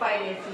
piracy.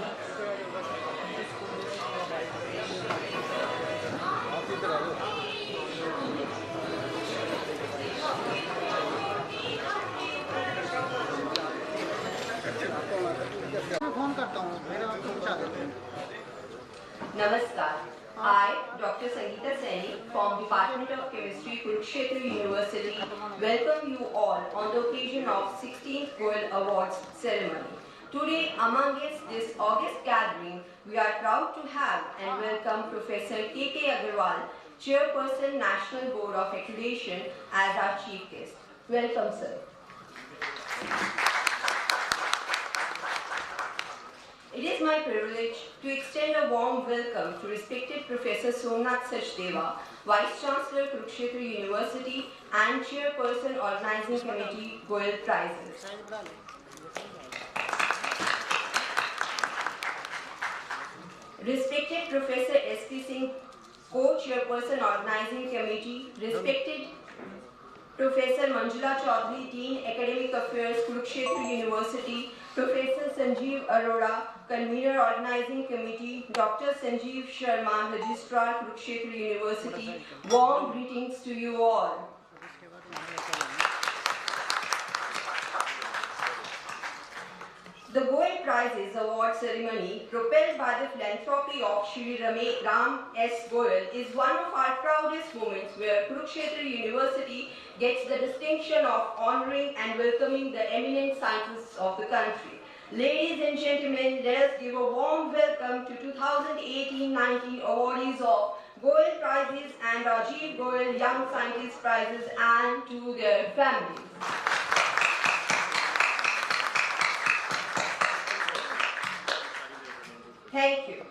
Namaskar. I, Dr. Sangeeta Saini from Department of Chemistry, Kurukshetra University, welcome you all on the occasion of 16th Goyal Awards ceremony. Today, among this august gathering, we are proud to have and welcome Professor K.K. Agarwal, Chairperson, National Board of Accreditation, as our chief guest. Welcome, sir. It is my privilege to extend a warm welcome to respected Professor Somnath Sachdeva, Vice Chancellor, Kurukshetra University and Chairperson, Organizing Committee, Goyal Prizes. Respected Professor S.P. Singh, Co-Chairperson, Organizing Committee, respected Professor Manjula Chaudhary, Dean, Academic Affairs, Kurukshetra University, Professor Sanjeev Arora, Convener, Organizing Committee, Dr. Sanjeev Sharma, Registrar, Kurukshetra University, warm greetings to you all. The Goyal Prizes award ceremony, propelled by the philanthropy of Shri Ram S. Goyal, is one of our proudest moments where Kurukshetra University gets the distinction of honoring and welcoming the eminent scientists of the country. Ladies and gentlemen, let us give a warm welcome to 2018-19 awardees of Goyal Prizes and Rajiv Goyal Young Scientist Prizes and to their families. Thank you.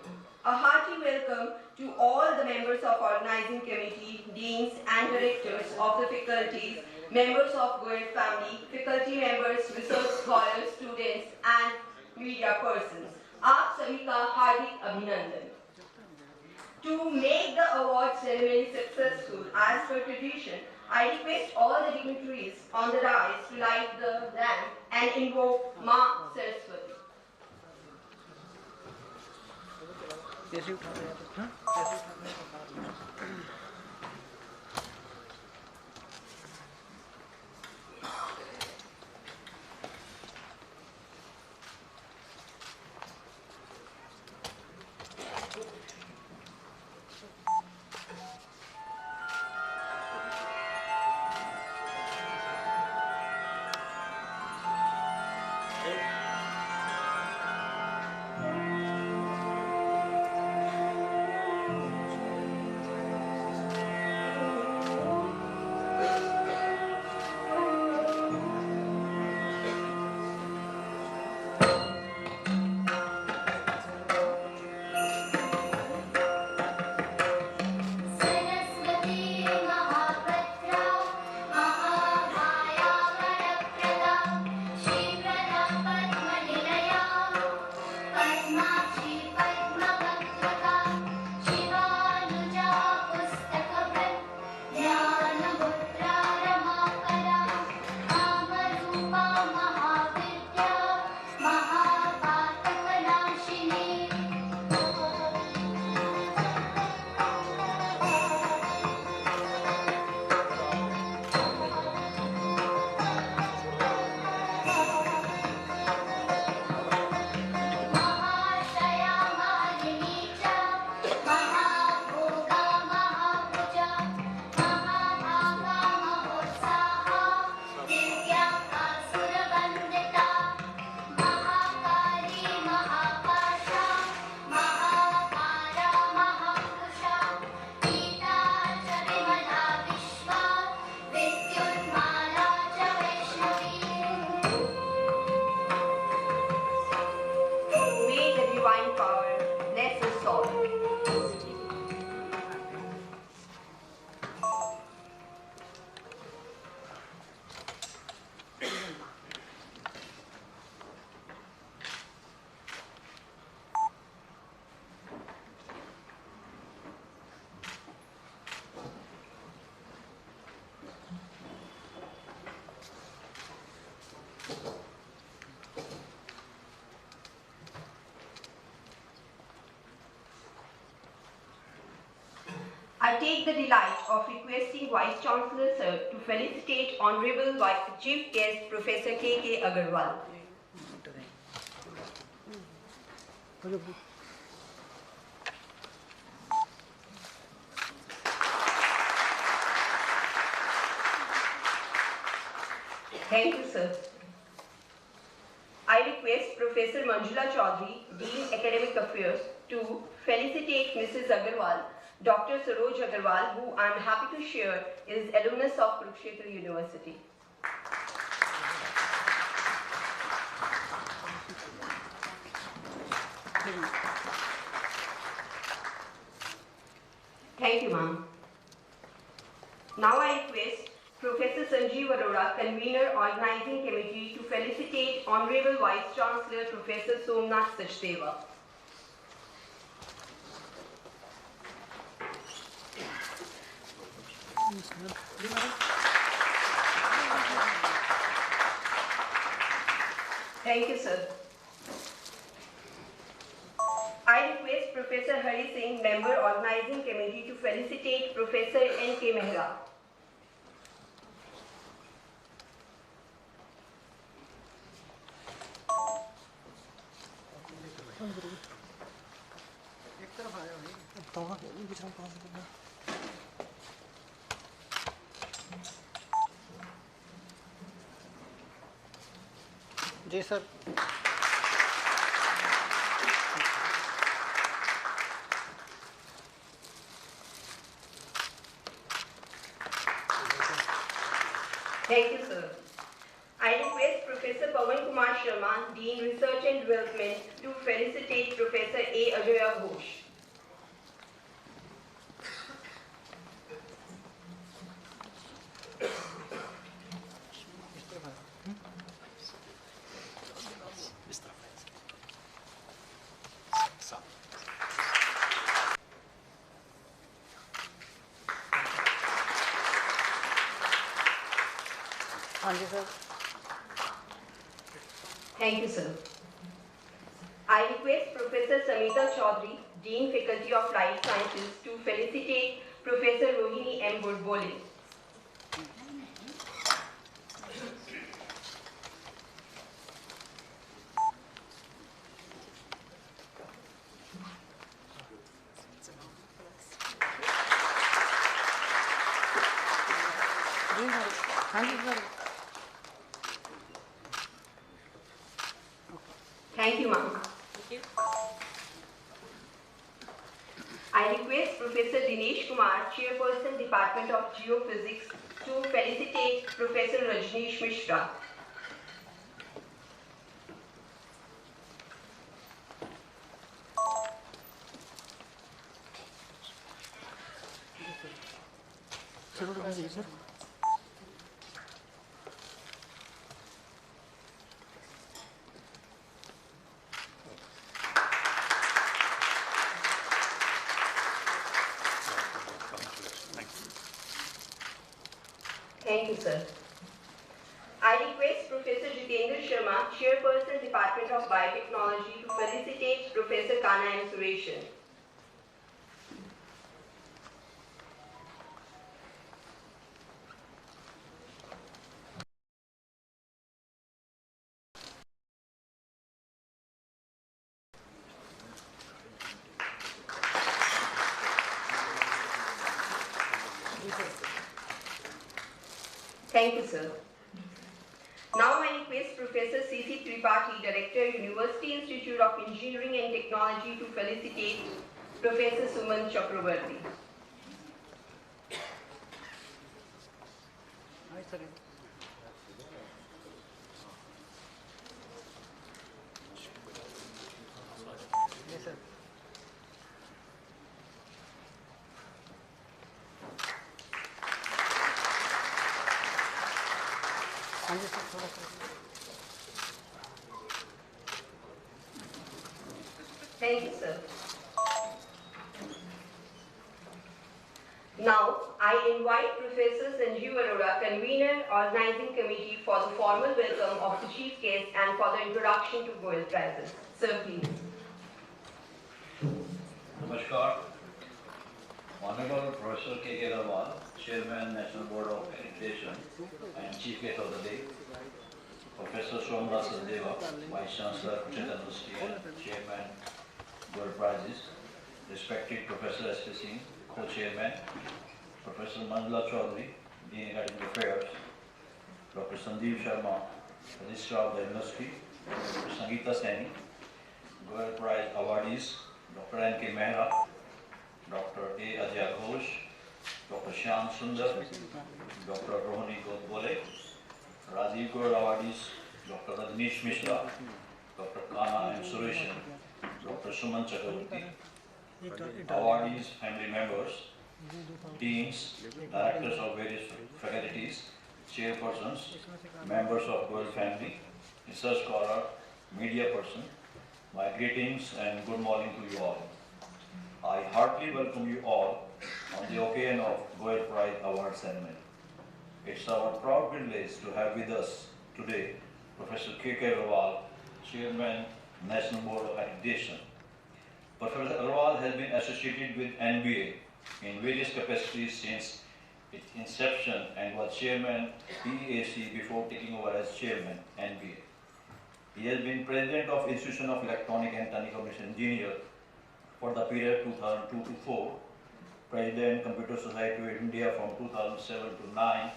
A hearty welcome to all the members of Organizing Committee, Deans and Directors of the faculties, members of Goyal family, faculty members, research scholars, students and media persons. Aap sabhi ka hardik abhinandan. To make the award ceremony successful as per tradition, I request all the dignitaries on the dais to light the lamp and invoke Ma Saraswati. कैसे उठा रहे हैं आप? कैसे उठा रहे हैं? I take the delight of requesting Vice Chancellor Sir to felicitate Honorable Chief Guest Professor K.K. Agarwal. Thank you, sir. I request Professor Manjula Chaudhary, Dean Academic Affairs, to felicitate Mrs. Agarwal, Dr. Saroj Agarwal, who I am happy to share is alumnus of Kurukshetra University. Thank you, ma'am. Now I request Professor Sanjeev Arora, Convener, Organizing Committee, to felicitate Honorable Vice Chancellor Professor Somnath Sachdeva. Thank you, sir. I request Professor Hari Singh, Member, Organizing Committee, to felicitate Professor N.K. Mehra. जी sir. Thank you, sir. I request Professor Pawan Kumar Sharma, Dean Research and Development, to felicitate Professor A. Ajaya Ghosh. हाँ जी sir. Thank you, sir. I request Professor Samita Chaudhary, Dean Faculty of Life Sciences, to felicitate Professor Rohini M. Budbole. हाँ जी sir. Thank you, ma'am. I request Professor Dinesh Kumar, Chairperson, Department of Geophysics, to felicitate Professor Rajneesh Mishra. Sir. Thank you, sir. I request Professor Jitendra Sharma, Chairperson, Department of Biotechnology, to felicitate Professor Kana M. Sureshan. Thank you, sir. Now I request Professor C.C. Tripathi, Director, University Institute of Engineering and Technology, to felicitate Professor Suman Chakrabarti. Hi, sir. Yes, sir. हाँ जी sir, थोड़ा सा. Thank you, sir. Now, I invite Professor Sanjeev Arora, Convener, Organizing Committee, for the formal welcome of the Chief Guest and for the introduction to Goyal prizes. Sir, please. Namaskar. Honorable Professor Professor K.K. Rawal, Chairman, National Board of Accreditation and Chief Guest of the Day. Professor Somnath Sadeva, Vice Chancellor, Kusheta University and Chairman, Goyal Prizes. Respected Professor S.P. Singh, Co-Chairman. Professor Manjula Chaudhary, Dean Academic Affairs. Dr. Sandeep Sharma, Registrar of the University. Dr. Sangeeta Saini, Goyal Prize awardees, Dr. N.K. Mehra, Dr. A. Ajay Ghosh, Dr. Shyam Sundar, Dr. Rohini Godbole, Rajiv Goyal awardees, Dr. Rajneesh Mishra, Dr. Kana M. Sureshan, Dr. Suman Chakraborty, awardees, family members, deans, directors of various faculties, chairpersons, members of Goyal family, research scholar, media person, my greetings and good morning to you all. I heartily welcome you all on the occasion of Goyal Prize Award ceremony. It's our proud privilege to have with us today Professor K.K. Rawal, Chairman, National Board of Accreditation. Professor Rawal has been associated with NBA in various capacities since its inception and was Chairman PEAC before taking over as Chairman NBA. He has been President of Institution of Electronic and Telecommunication Engineer for the period 2002 to 4, President Computer Society of India from 2007 to 9,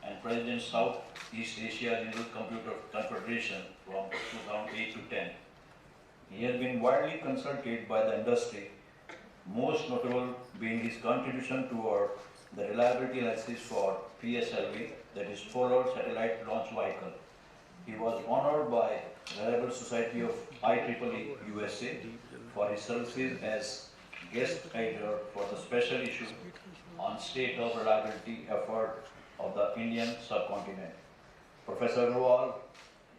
and President Southeast Asia General Computer Confederation from 2008 to 10. He has been widely consulted by the industry, most notable being his contribution toward the reliability analysis for PSLV, that is Polar Satellite Launch Vehicle. He was honored by Reliable Society of IEEE USA for his services as guest editor for the special issue on state of reliability effort of the Indian subcontinent. Professor Rawal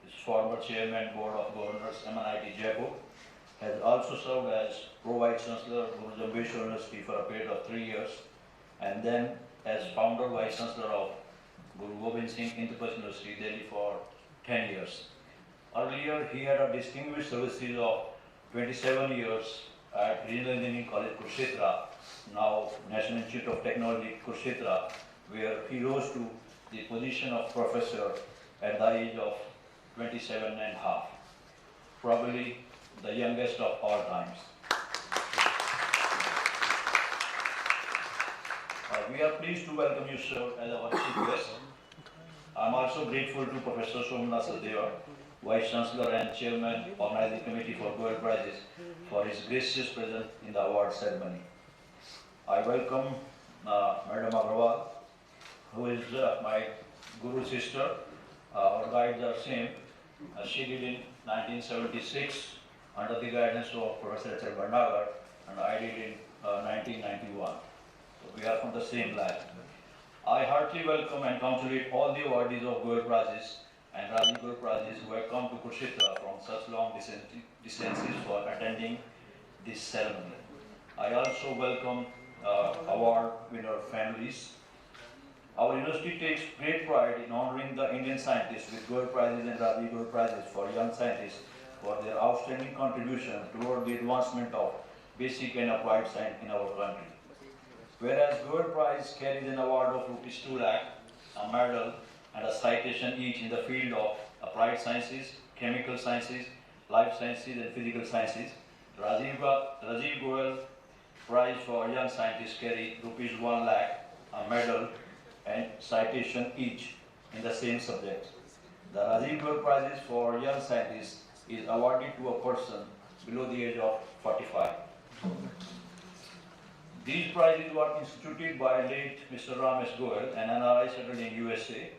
is former Chairman Board of Governors MNIT Jaipur, has also served as Pro-Vice Chancellor Guru Jambheshwar University for a period of 3 years, and then as Founder Vice Chancellor of Guru Gobind Singh Interpersonal University, Delhi for 10 years. Earlier, he had a distinguished services of 27 years at Regional Engineering College, Kurukshetra, now National Institute of Technology, Kurukshetra, where he rose to the position of professor at the age of 27 and a half, probably the youngest of all times. We are pleased to welcome you, sir, as our chief guest. I am also grateful to Professor Somnath Sadeva, Vice Chancellor and Chairman Organizing Committee for Goyal Prizes, for his gracious presence in the award ceremony. I welcome Madam Agrawal, who is my Guru sister. Our guides are same. She did in 1976 under the guidance of Professor H.L. Bhandagar, and I did in 1991. So we are from the same lab. I heartily welcome and congratulate all the awardees of Goyal Prizes and Rajiv Goyal Prizes who have come to Kurukshetra from such long distances for attending this ceremony. I also welcome award winner families. Our university takes great pride in honoring the Indian scientists with Goyal Prizes and Rajiv Goyal Prizes for young scientists for their outstanding contribution toward the advancement of basic and applied science in our country. Whereas Goyal Prize carries an award of Rs 2 lakh, a medal and a citation each in the field of applied sciences, chemical sciences, life sciences and physical sciences, Rajiv Goyal Prize for young scientists carry Rs 1 lakh, a medal and citation each in the same subject. The Rajiv Goyal Prizes for young scientists is awarded to a person below the age of 45. These prizes were instituted by late Mr. Ram S. Goyal, an NRI settled in USA.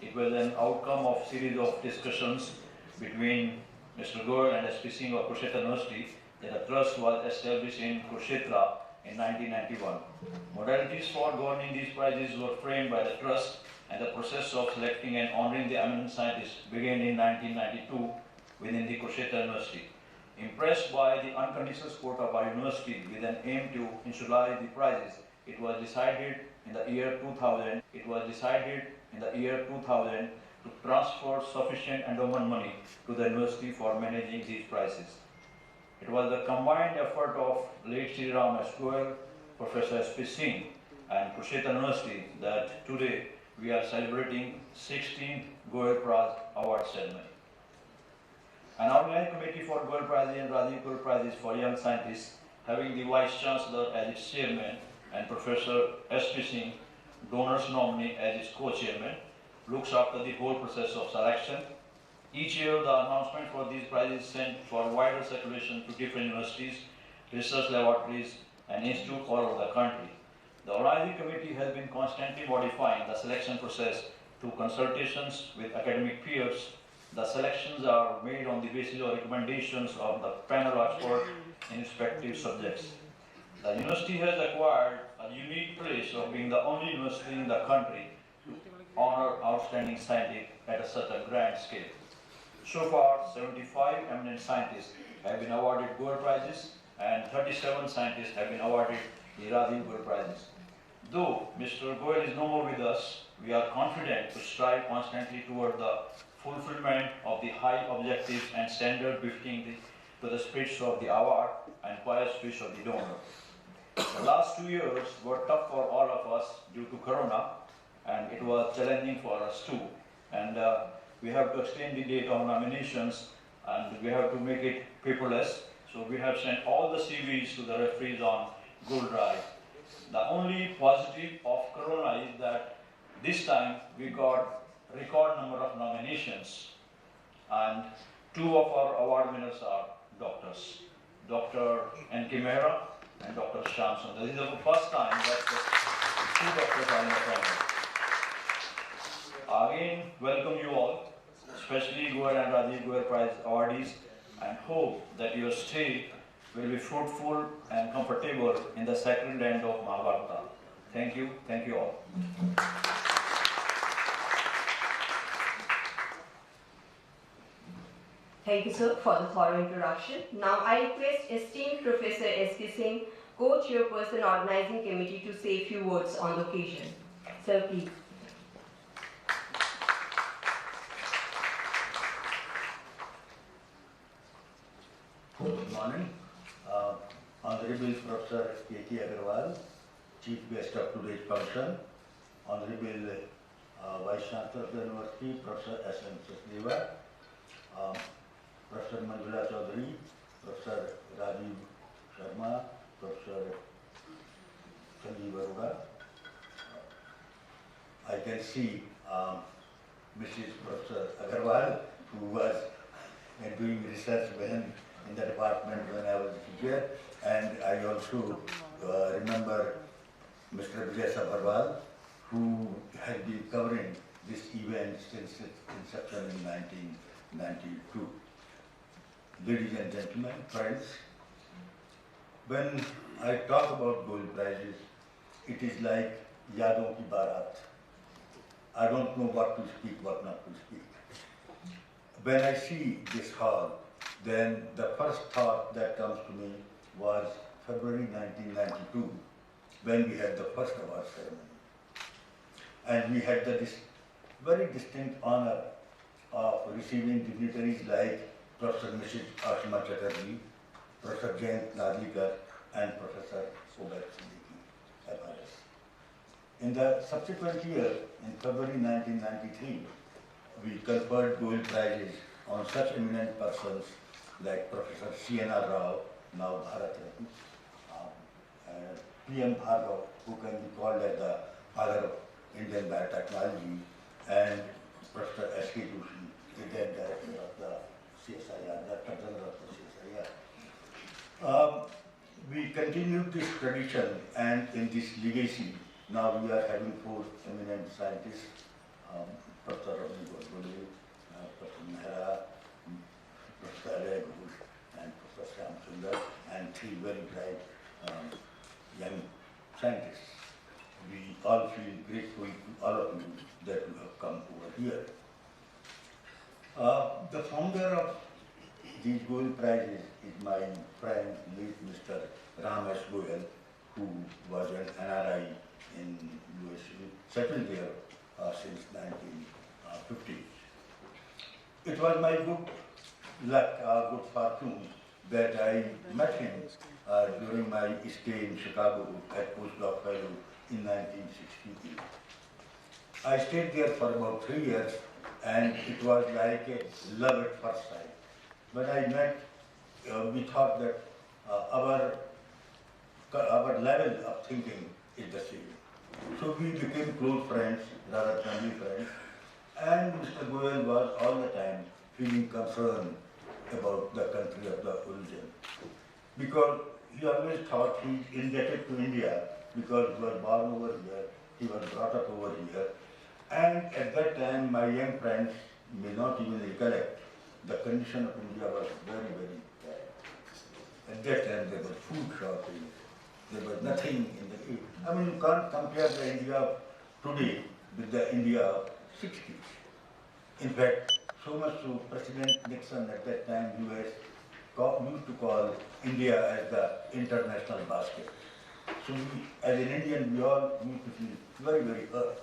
It was an outcome of series of discussions between Mr. Goyal and S.P. Singh of Kurukshetra University that a trust was established in Kurukshetra in 1991. Modalities for governing these prizes were framed by the trust, and the process of selecting and honoring the eminent scientists began in 1992 within the Kurukshetra University. Impressed by the unconditional support of our university with an aim to institutionalize the prizes, it was decided in the year 2000 to transfer sufficient endowment money to the university for managing these prizes. It was the combined effort of late Sri Ram S. Goyal, Professor S.P. Singh, and Kurukshetra University that today we are celebrating 16th Goyal Prize Award ceremony. An organizing committee for Goyal Prize and Rajiv Goyal Prizes for young scientists, having the Vice Chancellor as its chairman and Professor S.P. Singh, donors nominee as its co-chairman, looks after the whole process of selection. Each year, the announcement for these prizes is sent for wider circulation to different universities, research laboratories, and institutes all over the country. The organizing committee has been constantly modifying the selection process through consultations with academic peers. The selections are made on the basis of recommendations of the panel of experts in respective subjects. The university has acquired a unique place of being the only university in the country to honor outstanding scientists at such a grand scale. So far, 75 eminent scientists have been awarded Goyal Prizes and 37 scientists have been awarded the Rajiv Goyal Prizes. Though Mr. Goyal is no more with us, we are confident to strive constantly toward the fulfillment of the high objectives and standard befitting to the spirits of the award and pious wish of the donor. The last 2 years were tough for all of us due to Corona, and it was challenging for us too. And we have to extend the date of nominations, and we have to make it paperless. So we have sent all the CVs to the referees on Google Drive. The only positive of Corona is that this time we got record number of nominations, and 2 of our award winners are doctors, Dr. N.K. Mehra and Dr. Shyam Sundar. This is the first time that the 2 doctors are in the panel. Again, welcome you all, especially Goyal and Rajiv Goyal Prize awardees, and hope that your stay will be fruitful and comfortable in the sacred land of Mahabharata. Thank you all. Thank you, sir, for the thorough introduction. Now I request esteemed Professor S.K. Singh, co-chairperson organizing committee, to say a few words on the occasion. Sir, please. Good morning. Honorable Professor K.K. Agarwal, Chief Guest of today's function, Honorable Vice Chancellor of the University, Professor S.M. Sachdeva, Professor Manjula Chaudhary, Professor Rajiv Sharma, Professor Sanjeev Arora. I can see Mrs. Professor Agarwal, who was doing research in the department when I was here, and I also remember Mr. Vijay Sabharwal, who had been covering this event since its inception in 1992. Ladies and gentlemen, friends, when I talk about Goyal Prizes, it is like Yadon ki Barat. I don't know what to speak, what not to speak. When I see this hall, then the first thought that comes to me was February 1992, when we had the first award ceremony. And we had the very distinct honor of receiving dignitaries like Professor Mrs. Ashima Chatterjee, Professor Jayant Nadlikar, and Professor Obed Siddiqui, FRS. In the subsequent year, in February 1993, we conferred Goyal Prizes on such eminent persons like Professor C.N.R. Rao, now Bharat Ratna, P.M. Bhargav, who can be called as the father of Indian biotechnology, and Professor S.K. Joshi, the then director of the CSIR, Director General of the CSIR. We continued this tradition, and in this legacy, now we are having 4 eminent scientists, Professor Ravi Goyal, Professor Mehra, Professor Ajay Ghosh, and Professor Shyam Sundar, and 3 very bright young scientists. We all feel grateful to all of you that you have come over here. The founder of these Goyal Prizes is my friend, late Mr. Ram S. Goyal, who was an NRI in US, settled there since 1950. It was my good luck, good fortune that I met him during my stay in Chicago at postdoc fellow in 1968. I stayed there for about 3 years, and it was like a love at first sight. When I met, we thought that our level of thinking is the same. So we became close friends, rather family friends, and Mr. Goyal was all the time feeling concerned about the country of the origin. Because he always thought he's indebted to India because he was born over here, he was brought up over here. And at that time, my young friends may not even recollect, the condition of India was very, very bad. At that time, there was food shortage, there was nothing in the... I mean, you can't compare the India of today with the India of 60s. In fact, so much so, President Nixon at that time, US, used to call India as the international basket. So we, as an Indian, we all used to feel very, very hurt.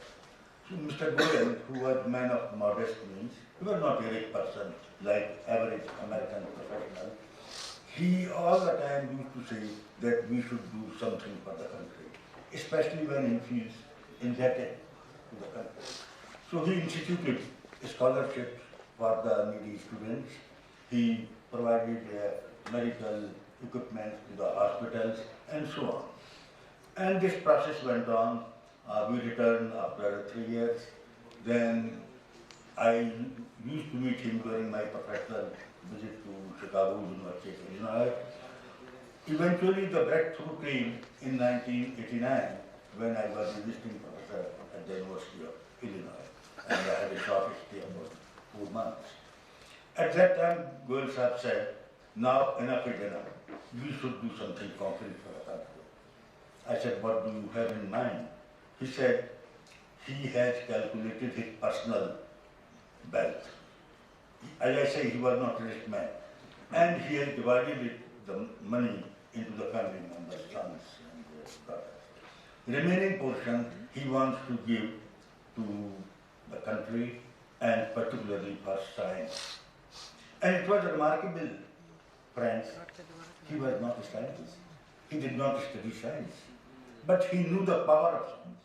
So Mr. Goyal, who was a man of modest means, he was not a rich person like average American professional, he all the time used to say that we should do something for the country, especially when he feels indebted to the country. So he instituted scholarships for the needy students. He provided medical equipment to the hospitals and so on. And this process went on. We returned after 3 years. Then I used to meet him during my professional visit to Chicago University of Illinois. Eventually the breakthrough came in 1989 when I was a visiting professor at the University of Illinois, and I had a short stay of about 4 months. At that time, Goyal Sahib said, now enough is enough. We should do something concrete for the country. I said, what do you have in mind? He said, he has calculated his personal wealth. As I say, he was not a rich man. And he has divided the money into the family members, sons and daughters. The remaining portion he wants to give to the country and particularly for science. And it was remarkable, friends, he was not a scientist. He did not study science. But he knew the power of science.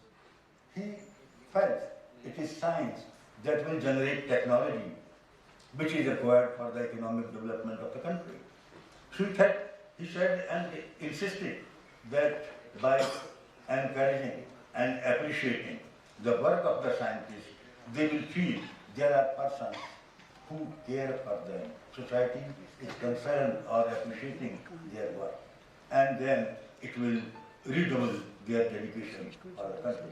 He felt it is science that will generate technology which is required for the economic development of the country. So he said and insisted that by encouraging and appreciating the work of the scientists, they will feel there are persons who care for them. Society is concerned or appreciating their work. And then it will redouble their dedication for the country.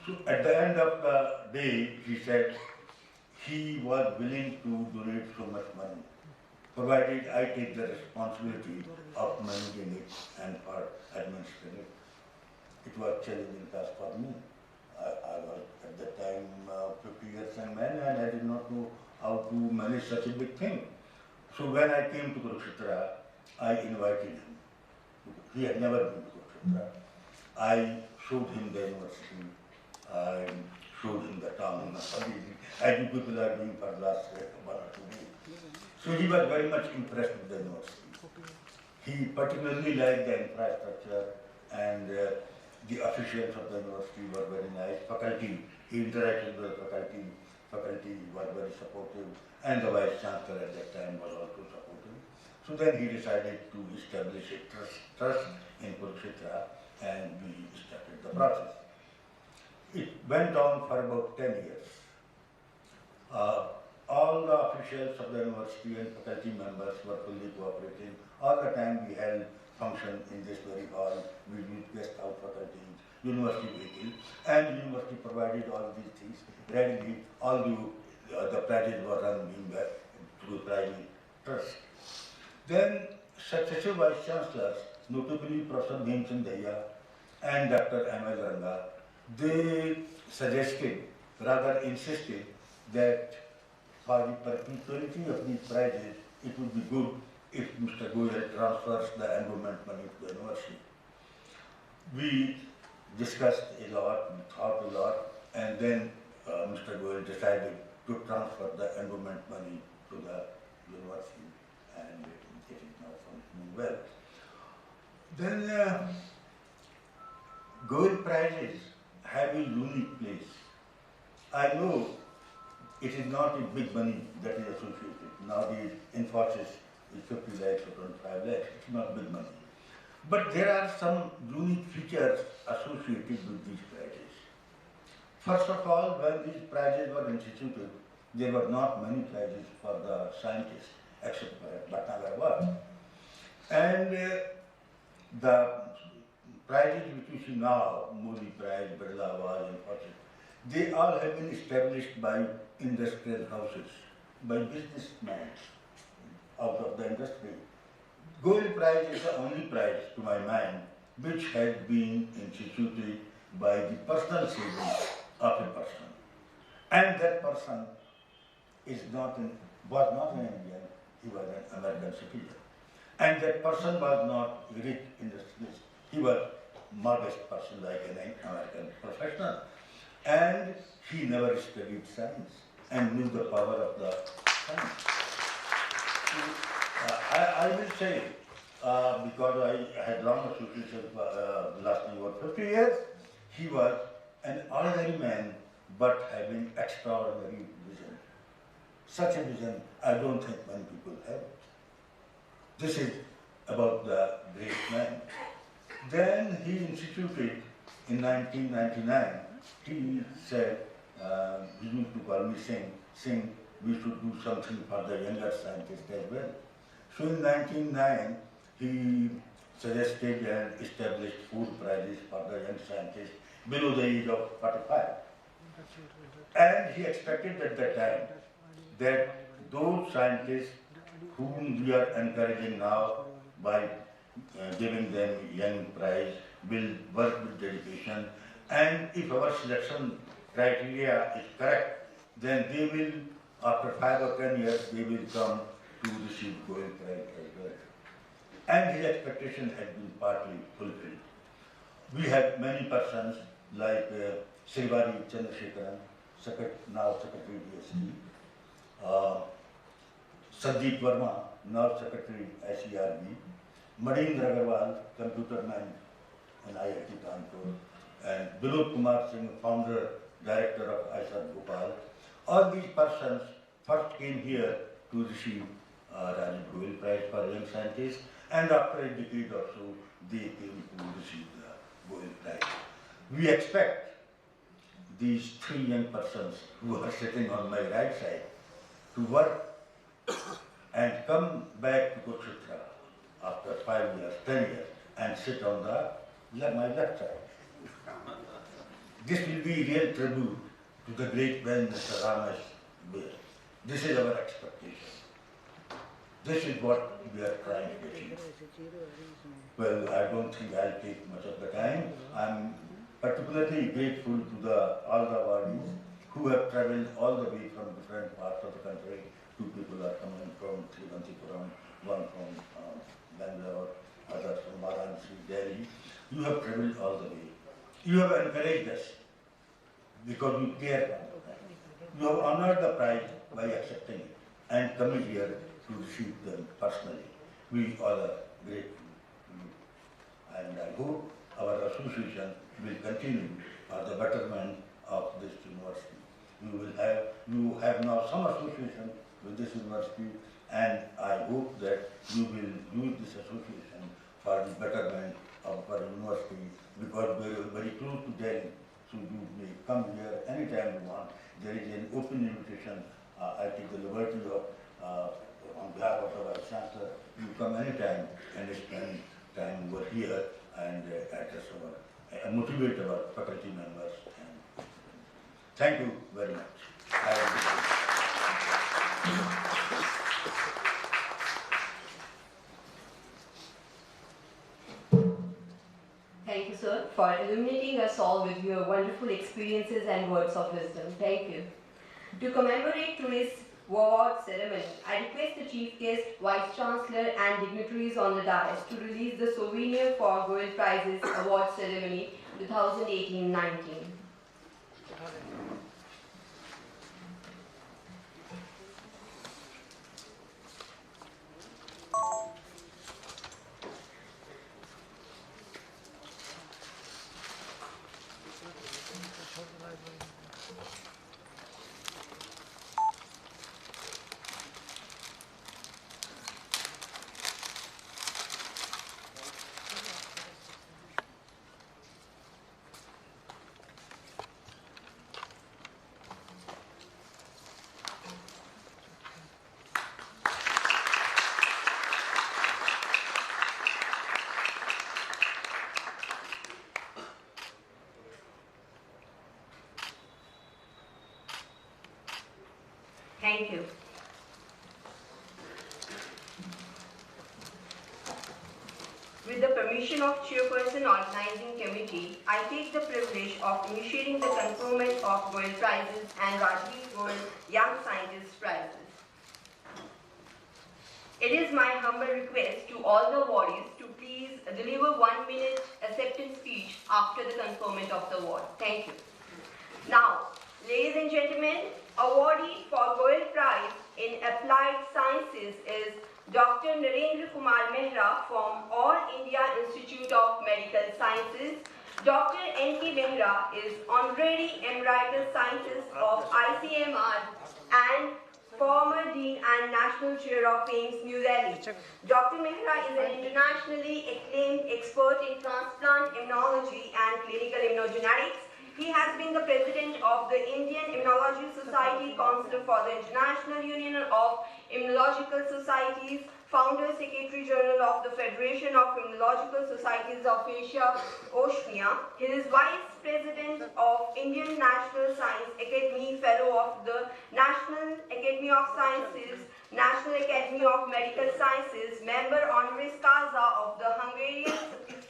So at the end of the day, he said he was willing to donate so much money, provided I take the responsibility of managing it and for administering it. It was challenging task for me. I was at that time 50 years young man, and I did not know how to manage such a big thing. So when I came to Kurukshetra, I invited him. He had never been to Kurukshetra. I showed him the university. I showed him the town, as you people are doing for the last 1 or 2 days. So he was very much impressed with the university. He particularly liked the infrastructure, and the officials of the university were very nice. Faculty, he interacted with the faculty. Faculty was very supportive, and the vice chancellor at that time was also supportive. So then he decided to establish a trust in Kurukshetra, and we started the process. It went on for about 10 years. All the officials of the university and faculty members were fully cooperating. All the time we held function in this very hall. We used guest house faculties, university vehicle, and university provided all these things readily, although the pledges were run through private trust. Then successive vice chancellors, notably Professor Bhimchand Daya and Dr. M.L. Ranga, they suggested, rather insisted, that for the perpetuity of these prizes, it would be good if Mr. Goyal transfers the endowment money to the university. We discussed a lot, we thought a lot, and then Mr. Goyal decided to transfer the endowment money to the university. And it is now functioning well. Then Goyal prizes have a unique place. I know it is not a big money that is associated. Nowadays, Infosys is 50 lakhs or 25 lakhs. It's not big money. But there are some unique features associated with these prizes. First of all, when these prizes were instituted, there were not many prizes for the scientists except for Bhatnagar Award. And the prizes which you see now, Modi Prize, Birla Award, Infosys, they all have been established by industrial houses, by businessmen out of the industry. Goyal Prize is the only prize, to my mind, which has been instituted by the personal savings of a person. And that person was not an Indian, he was an American citizen. And that person was not rich industrialist, he was modest person like an American professional. And he never studied science and knew the power of the science. I will say, because I had long association lasting about 50 years, he was an ordinary man but having extraordinary vision. Such a vision, I don't think many people have. This is about the great man. Then he instituted in 1999, he said, he used to call me Singh, we should do something for the younger scientists as well. So in 1999, he suggested and established 4 prizes for the young scientists below the age of 45. And he expected at that time that those scientists whom we are encouraging now by giving them young prize will work with dedication, and if our selection criteria is correct, then they will, after 5 or 10 years, they will come to receive Goyal Prize as well. And his expectation has been partly fulfilled. We have many persons like Srivari Chandrasekharan, now Secretary DST, Sandeep Verma, now Secretary SERB, Madindra Agarwal, computer man in IIT Kanpur, and Dilip Kumar Singh, founder, director of ISAR Bhopal. All these persons first came here to receive Rajiv Goyal Prize for Young Scientists, and after a decade or so, they came to receive the Goyal Prize. We expect these 3 young persons who are sitting on my right side to work and come back to Kurukshetra after 5 years, 10 years, and sit on my left side. This will be real tribute to the great man Mr. Ramesh Goyal. This is our expectation. This is what we are trying to achieve. Well, I don't think I'll take much of the time. I'm particularly grateful to all the awardees who have traveled all the way from different parts of the country. 2 people are coming from Thiruvananthapuram, one from Bangalore, others from Varanasi, Delhi. You have traveled all the way. You have encouraged us because you care about that. You have honored the prize by accepting it and coming here to receive them personally. We all are grateful to you. And I hope our association will continue for the betterment of this university. You have now some association with this university, and I hope that you will use this association for the betterment of our university, because we are very close to Delhi, so you may come here anytime you want. There is an open invitation. I take the liberty of, on behalf of our Chancellor, you come anytime and spend time over here and address motivate our faculty members. And thank you very much. Thank you, sir, for illuminating us all with your wonderful experiences and words of wisdom. Thank you. To commemorate today's award ceremony, I request the Chief Guest, Vice Chancellor and dignitaries on the dais to release the souvenir for Goyal Prizes Award Ceremony 2018-19. Thank you. With the permission of Chairperson Organizing Committee, I take the privilege of initiating the conferment of Goyal Prizes and Rajiv Goyal Young Scientist Prizes. It is my humble request to all the awardees to please deliver 1-minute acceptance speech after the conferment of the award. Thank you. Now, ladies and gentlemen, awardee for Goyal Prize in Applied Sciences is Dr. Narendra Kumar Mehra from All India Institute of Medical Sciences. Dr. N.K. Mehra is Honorary Emeritus Scientist of ICMR and former Dean and National Chair of AIMS, New Delhi. Dr. Mehra is an internationally acclaimed expert in transplant immunology and clinical immunogenetics. He has been the president of the Indian Immunology Society, Council for the International Union of Immunological Societies, founder secretary general of the Federation of Immunological Societies of Asia, Oceania. He is vice president of Indian National Science Academy, fellow of the National Academy of Sciences, National Academy of Medical Sciences, member honoris causa of the Hungarian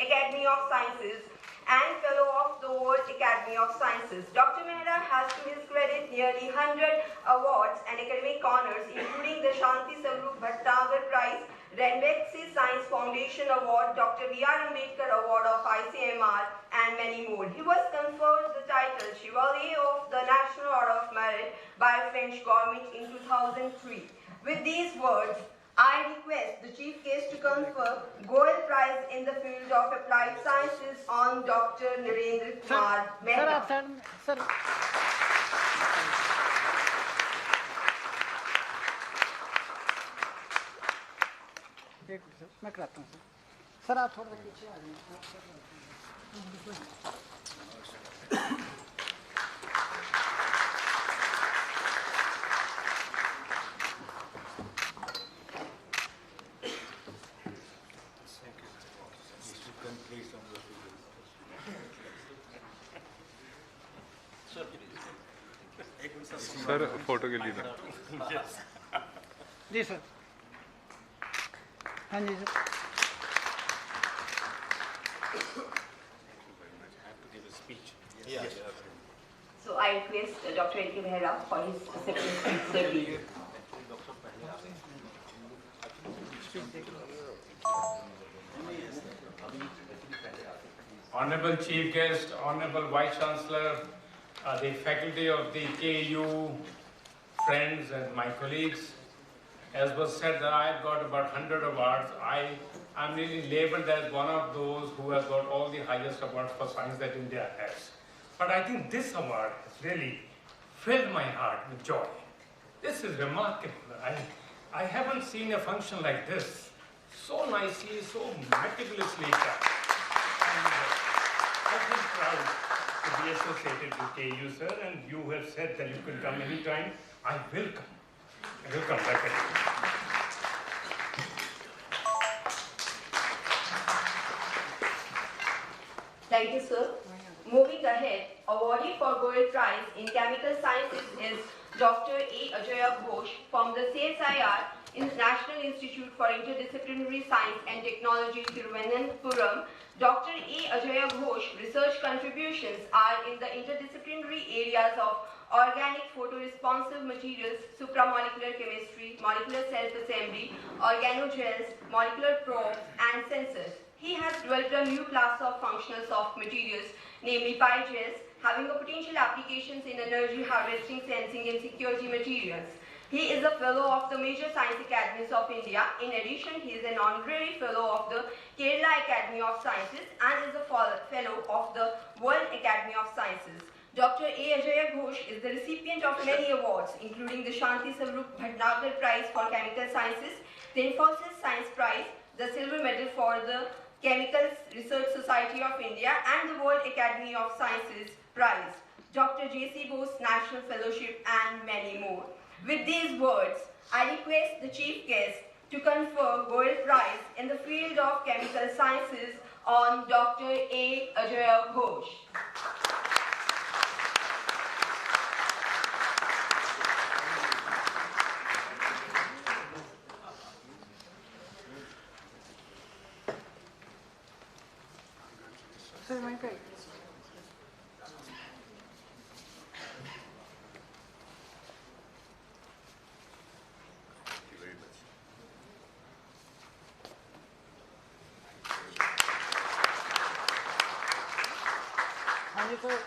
Academy of Sciences, and fellow of the World Academy of Sciences. Dr. Mehra has to his credit nearly 100 awards and academic honors, including the Shanti Swarup Bhattacharya Prize, Renbexi Science Foundation Award, Dr. B.R. Ambedkar Award of ICMR, and many more. He was conferred the title Chevalier of the National Order of Merit by French government in 2003. With these words, I request the Chief Guest to confer Goyal Prize in the field of applied sciences on Dr. Narendra Kumar Mehra. Sir. मैं कराता हूँ sir आप थोड़ा पीछे आ जाइए sir photo के लिए जी sir हाँ जी sir So I request Dr. N.K. Mehra for his acceptance speech. Honorable Chief Guest, Honorable Vice Chancellor, the faculty of the KU, friends and my colleagues. As was said that I've got about 100 awards. I'm really labeled as one of those who has got all the highest awards for science that India has. But I think this award has really filled my heart with joy. This is remarkable. I haven't seen a function like this so nicely, so meticulously done. I feel proud to be associated with KU, sir, and you have said that you can come anytime. I will come. I will come back again. Thank you, sir. Moving ahead, awardee for Goyal Prize in Chemical Sciences is Dr. A. Ajaya Ghosh from the CSIR National Institute for Interdisciplinary Science and Technology, Thiruvananthapuram. Dr. A. Ajaya Ghosh research contributions are in the interdisciplinary areas of organic photoresponsive materials, supramolecular chemistry, molecular self-assembly, organogels, molecular probes, and sensors. He has developed a new class of functional soft materials, namely PyGels, having a potential applications in energy harvesting, sensing, and security materials. He is a fellow of the major science academies of India. In addition, he is an honorary fellow of the Kerala Academy of Sciences and is a fellow of the World Academy of Sciences. Dr. A. Ajaya Ghosh is the recipient of many awards, including the Shanti Swarup Bhattacharya Prize for Chemical Sciences, the Infosys Science Prize, the Silver Medal for the Chemical Research Society of India, and the World Academy of Sciences Prize, Dr. J.C. Bose National Fellowship, and many more. With these words, I request the Chief Guest to confer Goyal Prize in the field of Chemical Sciences on Dr. A. Ajaya Ghosh. great. हाँ जी sir.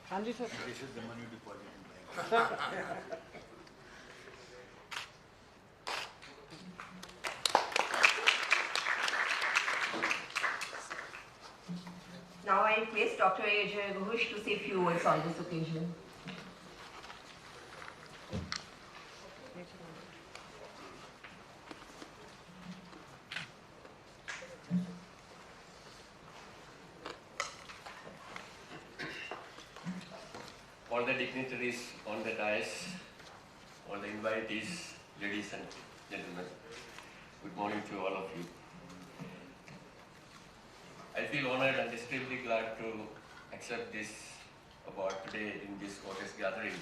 हाँ जी sir. This is the money deposit in bank. Now I request Dr. Ajay Ghosh to say a few words on this occasion. All the dignitaries on the dais, all the invitees, ladies and gentlemen, good morning to all of you. I feel honored and extremely glad to accept this award today in this August gathering.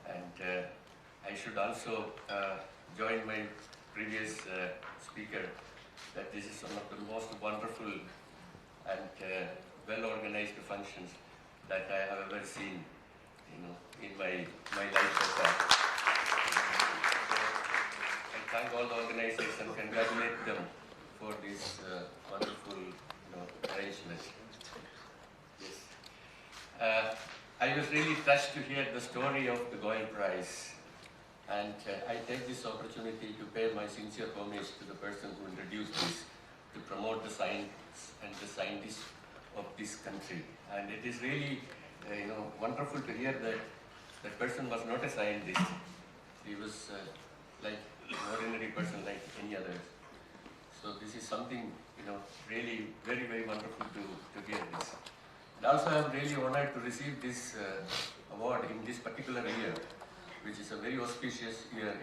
And I should also join my previous speaker that this is one of the most wonderful and well-organized functions that I have ever seen, in my life so far. So I thank all the organizers and congratulate them for this wonderful, arrangement. Yes. I was really touched to hear the story of the Goyal Prize, and I take this opportunity to pay my sincere homage to the person who introduced this, to promote the science and the scientists of this country. And it is really, wonderful to hear that that person was not a scientist. He was like an ordinary person like any other. So this is something, really very, very wonderful to hear this. And also I am really honored to receive this award in this particular year, which is a very auspicious year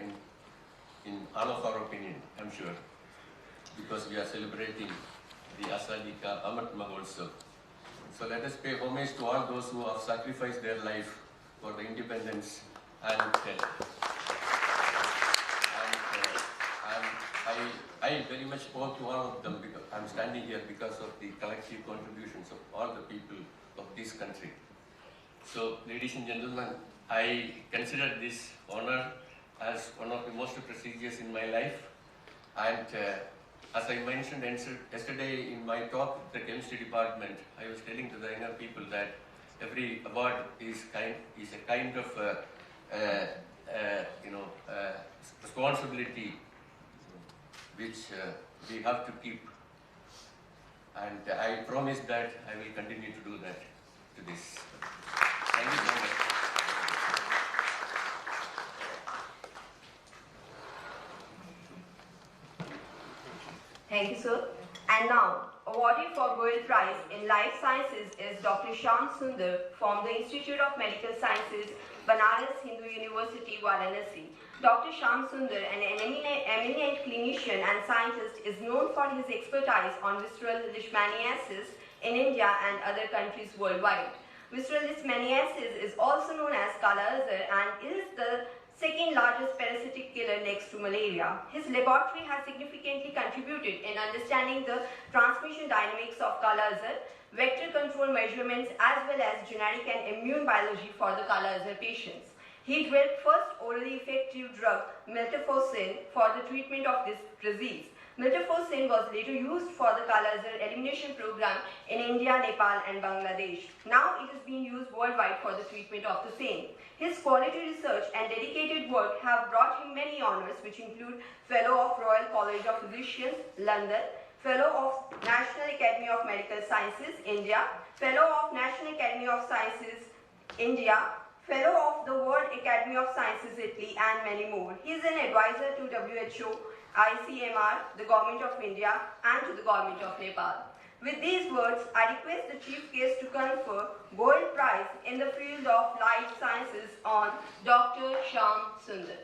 in all of our opinion, I'm sure, because we are celebrating the Azadi Ka Amrit Mahotsav. So let us pay homage to all those who have sacrificed their life for the independence and I very much owe to all of them because I'm standing here because of the collective contributions of all the people of this country. So, ladies and gentlemen, I consider this honor as one of the most prestigious in my life. And as I mentioned yesterday in my talk at the chemistry department, I was telling to the younger people that every award is a kind of responsibility which we have to keep. And I promise that I will continue to do that to this. Thank you so much. Thank you, sir. And now, awarded for Goyal Prize in Life Sciences is Dr. Shyam Sundar from the Institute of Medical Sciences, Banaras Hindu University, Varanasi. Dr. Shyam Sundar, an eminent clinician and scientist, is known for his expertise on visceral leishmaniasis in India and other countries worldwide. Visceral leishmaniasis is also known as Kala Azar and is the second largest parasitic killer next to malaria. His laboratory has significantly contributed in understanding the transmission dynamics of Kala Azar, vector control measurements, as well as genetic and immune biology for the Kala Azar patients. He developed first orally effective drug, miltefosine, for the treatment of this disease. Miltefosine was later used for the Kala Azar elimination program in India, Nepal and Bangladesh. Now it is being used worldwide for the treatment of the same. His quality research and dedicated work have brought him many honors, which include Fellow of Royal College of Physicians, London, Fellow of National Academy of Medical Sciences, India, Fellow of National Academy of Sciences, India, Fellow of the World Academy of Sciences, Italy, and many more. He is an advisor to WHO, ICMR, the Government of India, and to the Government of Nepal. With these words, I request the Chief Guest to confer Goyal Prize in the field of life sciences on Dr. Shyam Sundar.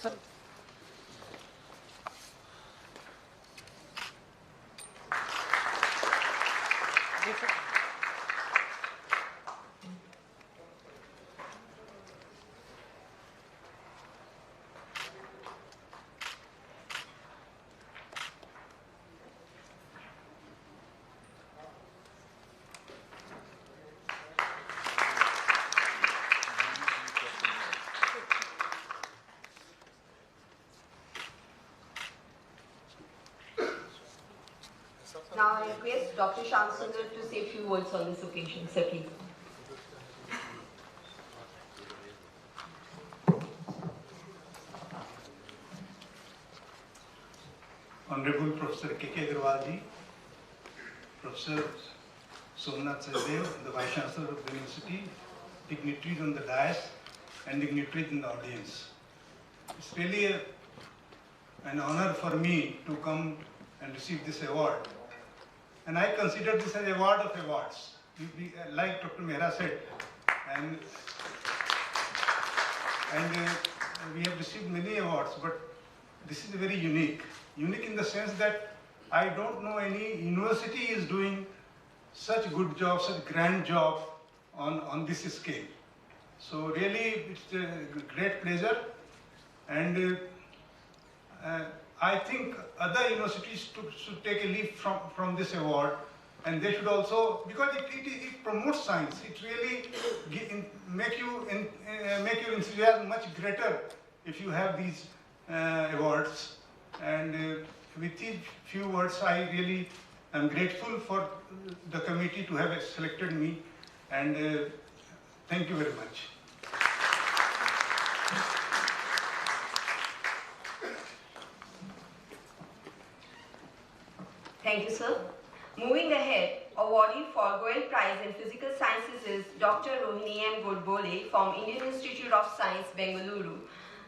Sir Now I request Dr. Shamsundar to say a few words on this occasion. Sir, please. Honorable Professor K.K. Agarwal ji, Professor Somnath Sachdev, the Vice Chancellor of the University, dignitaries on the dais and dignitaries in the audience. It's really an honor for me to come and receive this award. And I consider this an award of awards. Like Dr. Mehra said, and we have received many awards, but this is very unique. Unique in the sense that I don't know any university is doing such good job, such grand job on this scale. So really, it's a great pleasure, and I think other universities should take a leap from this award, and they should also, because it promotes science. It really make your enthusiasm much greater if you have these awards. And with these few words, I really am grateful for the committee to have selected me, and thank you very much. Thank you, sir. Moving ahead, awardee for Goyal Prize in Physical Sciences is Dr. Rohini M. Godbole from Indian Institute of Science, Bengaluru.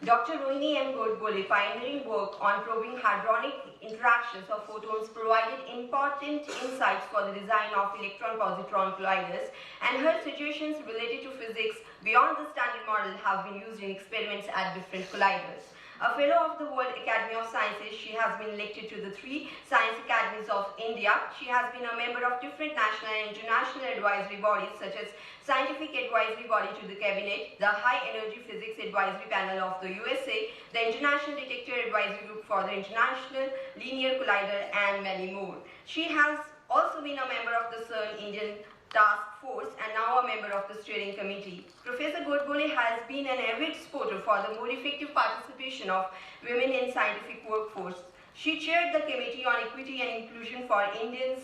Dr. Rohini M. Godbole pioneering work on probing hadronic interactions of photons provided important insights for the design of electron-positron colliders, and her suggestions related to physics beyond the standard model have been used in experiments at different colliders. A fellow of the World Academy of Sciences, she has been elected to the 3 Science Academies of India. She has been a member of different national and international advisory bodies such as Scientific Advisory Body to the Cabinet, the High Energy Physics Advisory Panel of the USA, the International Detector Advisory Group for the International Linear Collider, and many more. She has also been a member of the CERN Indian Task Force and now a member of the steering committee. Professor Godbole has been an avid supporter for the more effective participation of women in scientific workforce. She chaired the Committee on Equity and Inclusion for India's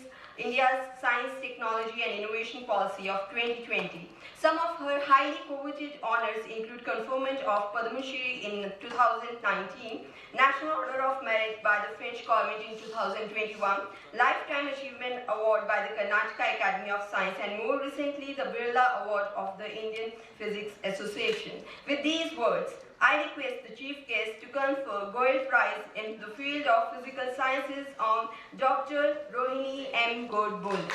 Science, Technology and Innovation Policy of 2020. Some of her highly coveted honors include conferment of Padma Shri in 2019, National Order of Merit by the French government in 2021, Lifetime Achievement Award by the Karnataka Academy of Science, and more recently the Birla Award of the Indian Physics Association. With these words, I request the Chief Guest to confer Goyal Prize in the field of Physical Sciences on Dr. Rohini M. Godbole.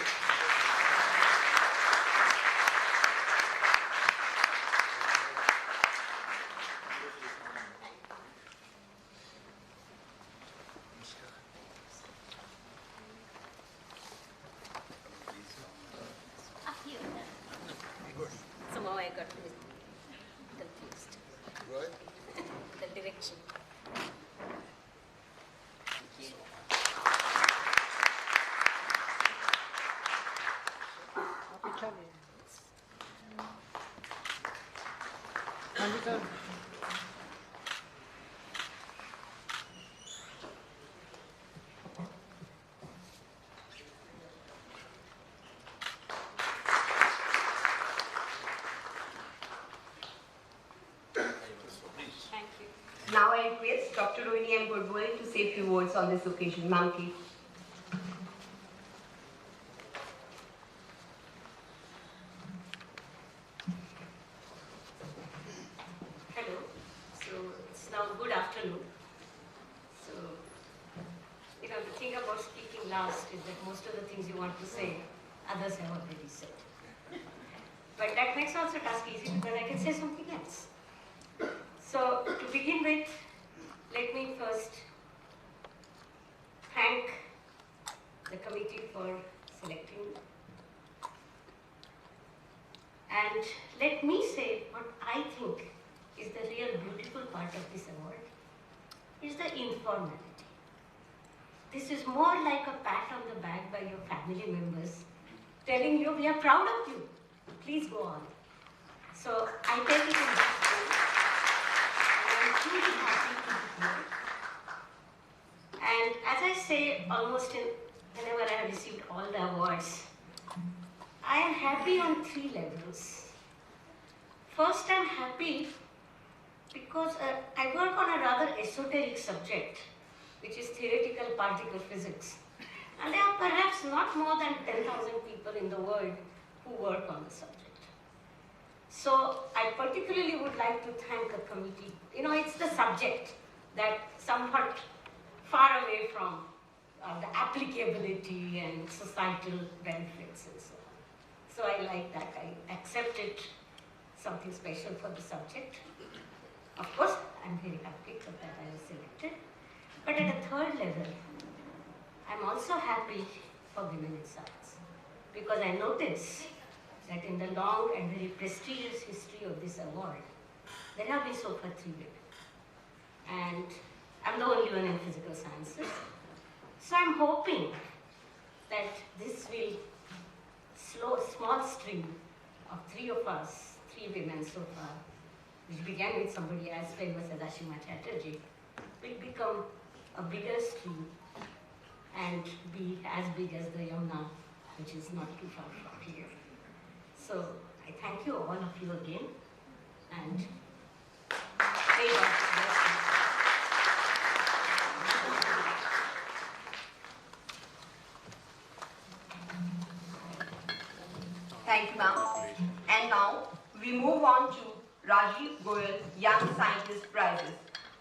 Somehow I got confused. Right? The direction. पीछा ले हाँ जी sir Thank you. Now I request Dr. Rohini M. Godbole to say a few words on this occasion. Ma'am, please. Hello. So it's now good afternoon. So the thing about speaking last is that most of the things you want to say, others have already said. But that makes also task easy because I can say something else. So to begin with, let me first thank the committee for selecting me. And let me say what I think is the real beautiful part of this award is the informality. This is more like a pat on the back by your family members telling you we are proud of you. Please go on. So I take it in that way. And I'm truly happy to be here. And as I say almost whenever I have received all the awards, I am happy on 3 levels. First, I'm happy because I work on a rather esoteric subject, which is theoretical particle physics. And there are perhaps not more than 10,000 people in the world who work on the subject. So I particularly would like to thank a committee. You know, it's the subject that somewhat far away from the applicability and societal benefits and so on. So I like that. I accepted something special for the subject. Of course, I'm very happy that I was selected. But at a 3rd level, I'm also happy for women in science because I notice that in the long and very prestigious history of this award, there have been so far 3 women. And I'm the only one in physical sciences. So I'm hoping that this will slow a small stream of 3 of us, 3 women so far, which began with somebody as famous as Ashima Chatterjee, will become a bigger stream and be as big as the Yamuna, which is not too far from here. So I thank you, all of you again, and may God bless you. Thank you, ma'am. And now we move on to Rajiv Goyal Young Scientist Prizes.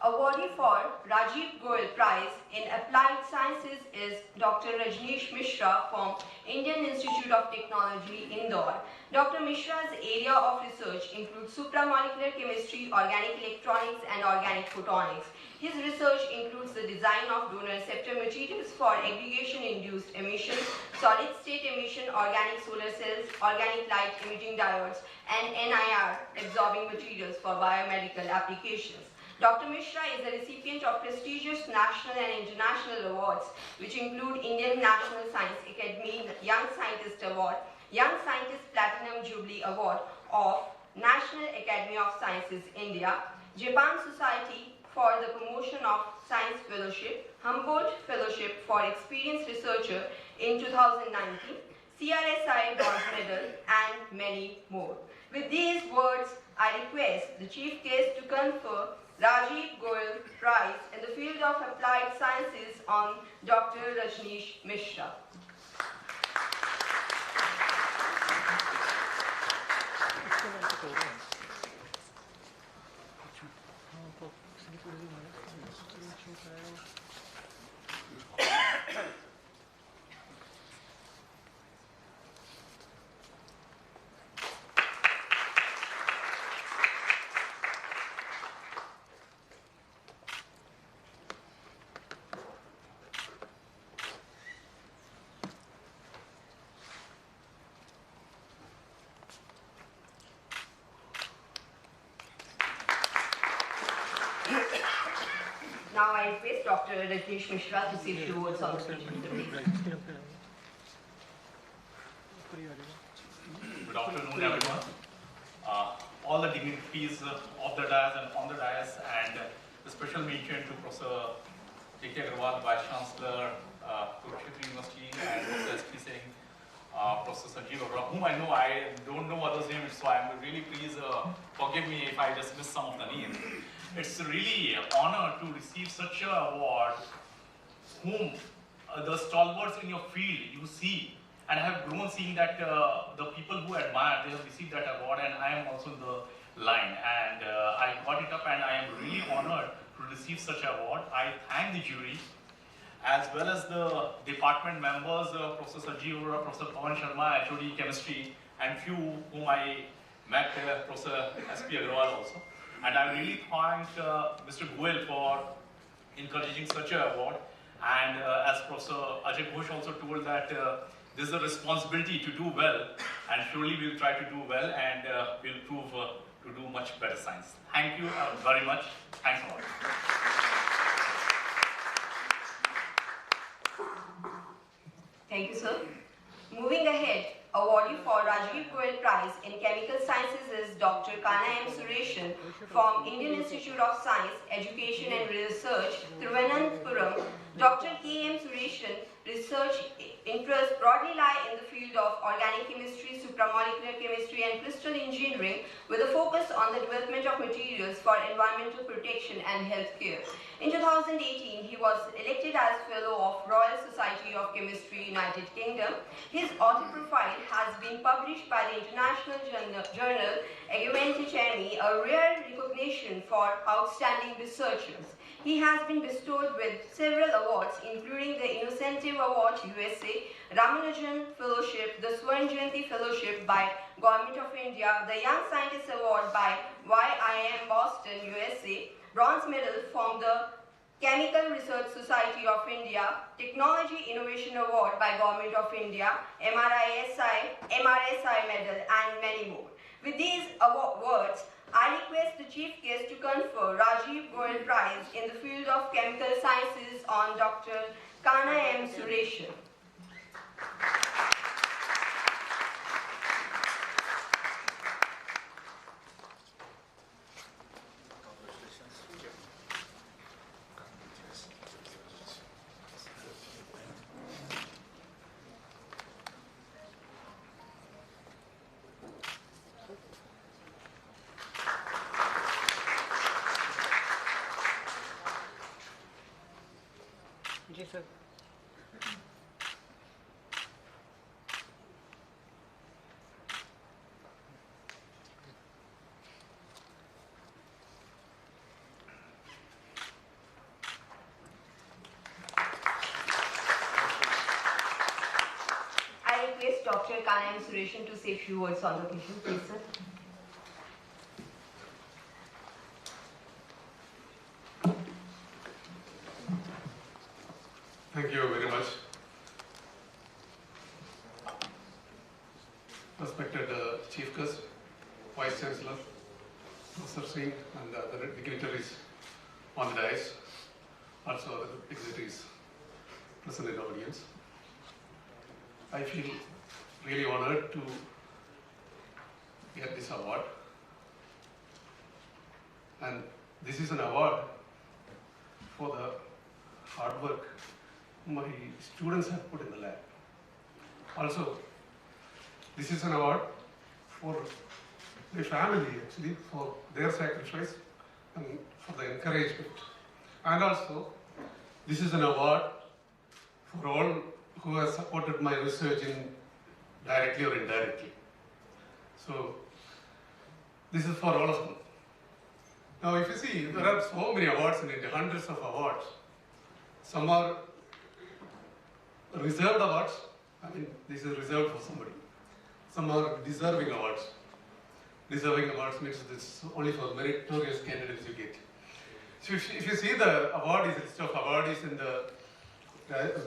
Awardee for Rajiv Goyal Prize in Applied Sciences is Dr. Rajneesh Mishra from Indian Institute of Technology, Indore. Dr. Mishra's area of research includes supramolecular chemistry, organic electronics, and organic photonics. His research includes the design of donor receptor materials for aggregation-induced emission, solid-state emission, organic solar cells, organic light emitting diodes, and NIR-absorbing materials for biomedical applications. Dr. Mishra is the recipient of prestigious national and international awards, which include Indian National Science Academy Young Scientist Award, Young Scientist Platinum Jubilee Award of National Academy of Sciences, India, Japan Society for the Promotion of Science Fellowship, Humboldt Fellowship for Experienced Researcher in 2019, CRSI Bronze Medal, and many more. With these words, I request the Chief Guest to confer Rajiv Goyal Prize in the field of applied sciences on Dr. Rajneesh Mishra. Now I request Dr. Rajneesh Mishra to say a few words on the speech. Good afternoon, everyone. All the dignitaries of the dais and on the dais, and a special mention to Professor J.K. Agarwal, Vice Chancellor, Kurukshetra University, and Professor S.P. Singh, Professor Sanjeev Agarwal, whom I don't know others' names, so I'm really please forgive me if I just miss some of the names. It's really an honor to receive such an award, whom the stalwarts in your field you see, and I have grown seeing that the people who admire, they have received that award, and I am also in the line, and I got it up, and I am really honored to receive such an award. I thank the jury, as well as the department members, Professor Sanjeev Arora, Professor Pawan Sharma, HOD Chemistry, and few whom I met, Professor S.P. Agarwal also. And I really thank Mr. Goyal for encouraging such an award. And as Professor Ajay Ghosh also told that this is a responsibility to do well, and surely we'll try to do well, and we'll prove to do much better science. Thank you very much. Thanks a lot. Thank you, sir. Moving ahead, awardee for Rajiv Goyal Prize in Chemical Sciences is Dr. Kana M. Sureshan from Indian Institute of Science, Education and Research, Thiruvananthapuram. Dr. K. M. Sureshan research interests broadly lie in the field of organic chemistry, supramolecular chemistry and crystal engineering with a focus on the development of materials for environmental protection and healthcare. In 2018, he was elected as Fellow of Royal Society of Chemistry, United Kingdom. His author profile has been published by the international journal Agumenti, a rare recognition for outstanding researchers. He has been bestowed with several awards, including the Innocentive Award, USA, Ramanujan Fellowship, the Swarn Jayanti Fellowship by Government of India, the Young Scientist Award by YIM Boston, USA, Bronze Medal from the Chemical Research Society of India, Technology Innovation Award by Government of India, MRSI Medal, and many more. With these awards, I request the Chief Guest to confer Rajiv Goyal Prize in the field of chemical sciences on Dr. Kana M. Sureshan. जी sir. I request Dr. Kana M. Sureshan to say a few words on the occasion, please, sir. Thank you very much. Respected Chief Guest, Vice Chancellor, Professor Singh, and other dignitaries on the dais, also other dignitaries present in the audience. I feel really honored to get this award. And this is an award for the hard work my students have put in the lab. Also, this is an award for the family, actually, for their sacrifice and for the encouragement. And also, this is an award for all who have supported my research in directly or indirectly. So, this is for all of them. Now, if you see, there are so many awards in India, hundreds of awards. Some are reserved awards. I mean, this is reserved for somebody. Some are deserving awards. Deserving awards means it's only for meritorious candidates you get. So if you see the awardees, list of awardees in the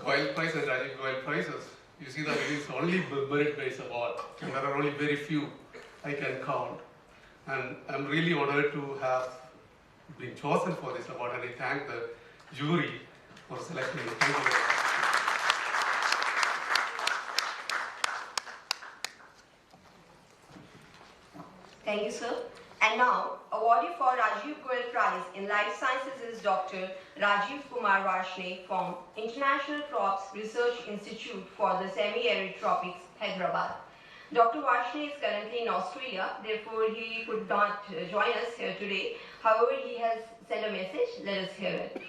Goyal Prize and Rajiv Goyal Prizes, you see that it is only merit-based award. And there are only very few I can count. And I'm really honored to have been chosen for this award, and I thank the jury for selecting me. Thank you very much. Thank you, sir. And now, awardee for Rajiv Goyal Prize in Life Sciences is Dr. Rajiv Kumar Varshney from International Crops Research Institute for the Semi-Arid Tropics, Hyderabad. Dr. Varshney is currently in Australia, therefore he could not join us here today. However, he has sent a message. Let us hear it.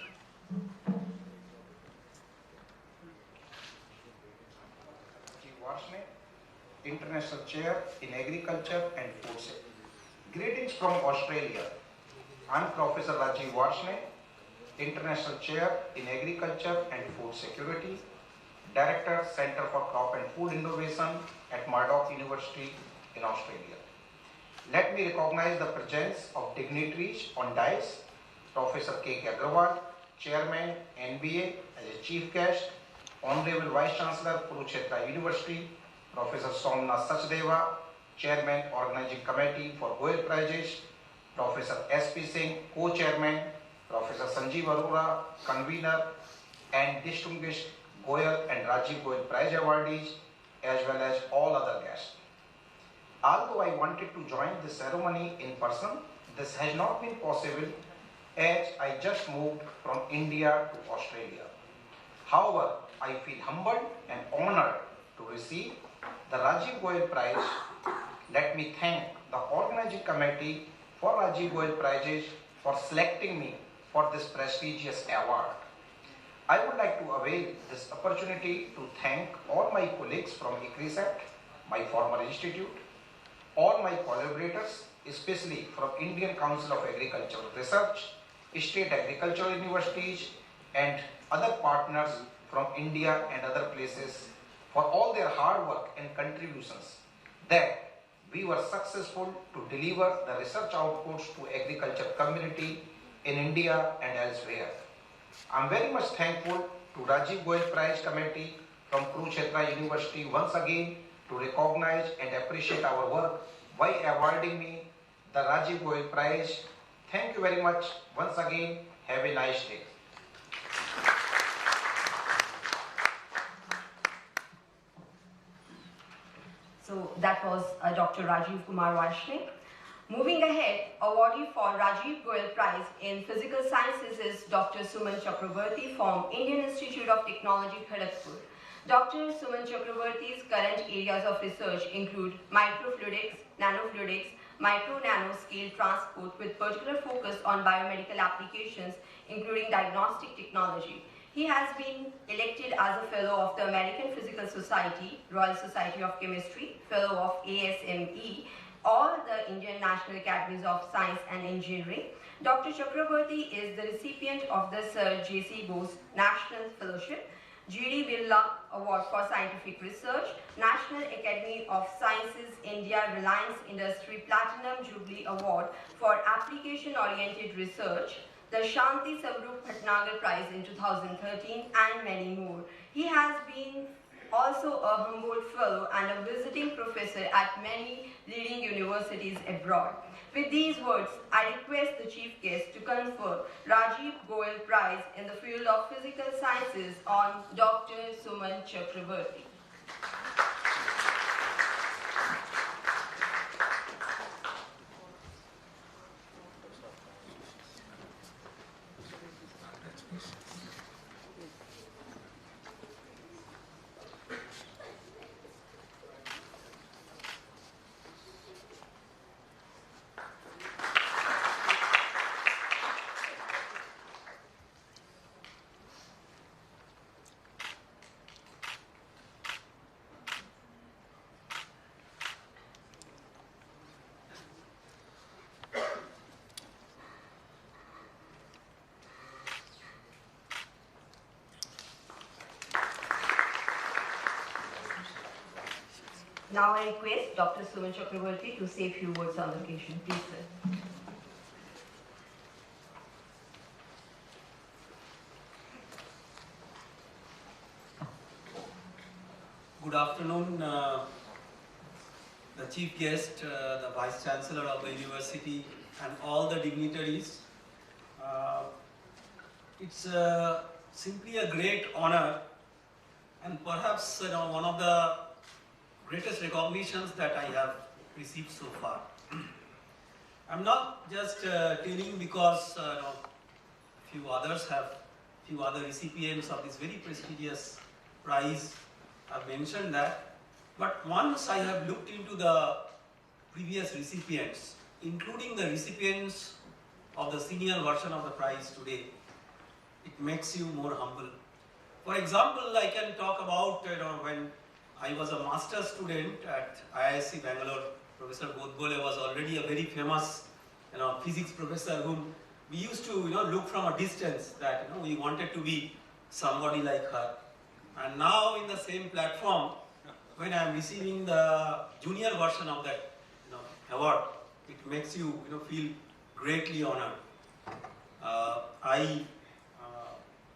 Varshney, International Chair in Agriculture and Food Safety. Greetings from Australia. I am Professor Rajiv Varshney, International Chair in Agriculture and Food Security, Director, Center for Crop and Food Innovation at Murdoch University in Australia. Let me recognize the presence of dignitaries on dais, Professor K.K. Agrawal, Chairman, NBA, as a Chief Guest, Honorable Vice Chancellor, Kurukshetra University, Professor Somnath Sachdeva, Chairman, Organizing Committee for Goyal Prizes, Professor S.P. Singh, Co-Chairman, Professor Sanjeev Arora, Convener, and distinguished Goyal and Rajiv Goyal Prize awardees, as well as all other guests. Although I wanted to join the ceremony in person, this has not been possible as I just moved from India to Australia. However, I feel humbled and honored to receive the Rajiv Goyal Prize. Let me thank the organizing committee for Rajiv Goyal Prizes for selecting me for this prestigious award. I would like to avail this opportunity to thank all my colleagues from ICRISAT, my former institute, all my collaborators, especially from Indian Council of Agricultural Research, state agricultural universities, and other partners from India and other places for all their hard work and contributions that we were successful to deliver the research outputs to agriculture community in India and elsewhere. I am very much thankful to Rajiv Goyal Prize Committee from Kurukshetra University once again to recognize and appreciate our work by awarding me the Rajiv Goyal Prize. Thank you very much once again. Have a nice day. So that was Dr. Rajiv Kumar Vaishnav. Moving ahead, awardee for Rajiv Goyal Prize in Physical Sciences is Dr. Suman Chakrabarti from Indian Institute of Technology, Kharagpur. Dr. Suman Chakrabarti's current areas of research include microfluidics, nanofluidics, micro-nanoscale transport with particular focus on biomedical applications, including diagnostic technology. He has been elected as a Fellow of the American Physical Society, Royal Society of Chemistry, Fellow of ASME, or the Indian National Academies of Science and Engineering. Dr. Chakrabarti is the recipient of the Sir J.C. Bose National Fellowship, G.D. Birla Award for Scientific Research, National Academy of Sciences India Reliance Industry Platinum Jubilee Award for Application-Oriented Research, the Shanti Savrup Bhatnagar Prize in 2013, and many more. He has been also a Humboldt Fellow and a visiting professor at many leading universities abroad. With these words, I request the Chief Guest to confer Rajiv Goyal Prize in the field of Physical Sciences on Dr. Suman Chakrabarti. Now I request Dr. Suman Chakrabarti to say a few words on the occasion. Please, sir. Good afternoon, the Chief Guest, the Vice Chancellor of the University, and all the dignitaries. It's simply a great honor, and perhaps one of the greatest recognitions that I have received so far. I'm not just telling because few other recipients of this very prestigious prize have mentioned that, but once I have looked into the previous recipients, including the recipients of the senior version of the prize today, it makes you more humble. For example, I can talk about when I was a master's student at IISc Bangalore. Professor Goyal was already a very famous physics professor whom we used to, look from a distance that, we wanted to be somebody like her. And now in the same platform, when I am receiving the junior version of that, award, it makes you, feel greatly honored. I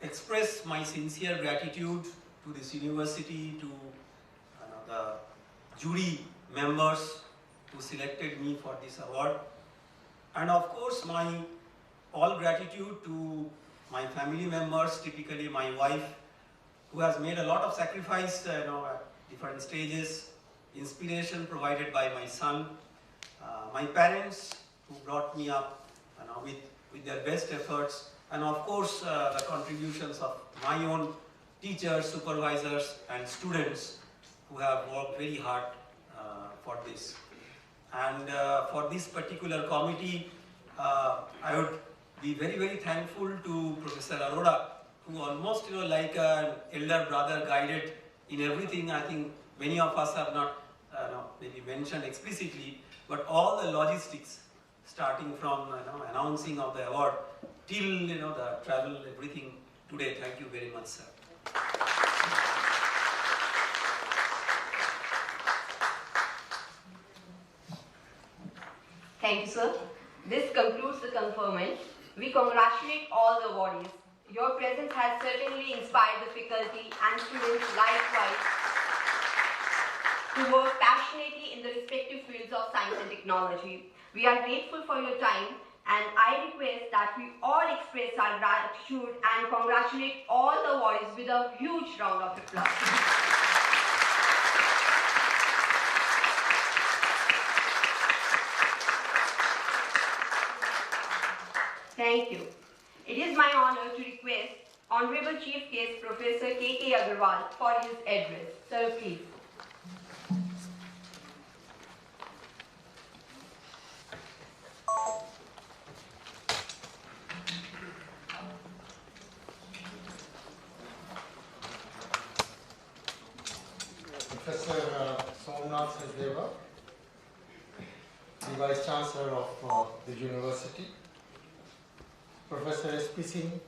express my sincere gratitude to this university, to the jury members who selected me for this award, and of course my all gratitude to my family members, typically my wife, who has made a lot of sacrifice at different stages, inspiration provided by my son, my parents who brought me up with their best efforts, and of course the contributions of my own teachers, supervisors and students who have worked very hard for this. And for this particular committee, I would be very, very thankful to Professor Arora, who almost, like an elder brother, guided in everything. I think many of us have not maybe mentioned explicitly, but all the logistics, starting from announcing of the award till the travel, everything today. Thank you very much, sir. Thank you, sir. This concludes the conferment. We congratulate all the awardees. Your presence has certainly inspired the faculty and students likewise to work passionately in the respective fields of science and technology. We are grateful for your time, and I request that we all express our gratitude and congratulate all the awardees with a huge round of applause. Thank you. It is my honor to request Honorable Chief Guest Professor K.K. Agarwal for his address. Sir, please. Professor Somnath Sachdeva, the Vice Chancellor of the University, Professor S.P. Singh,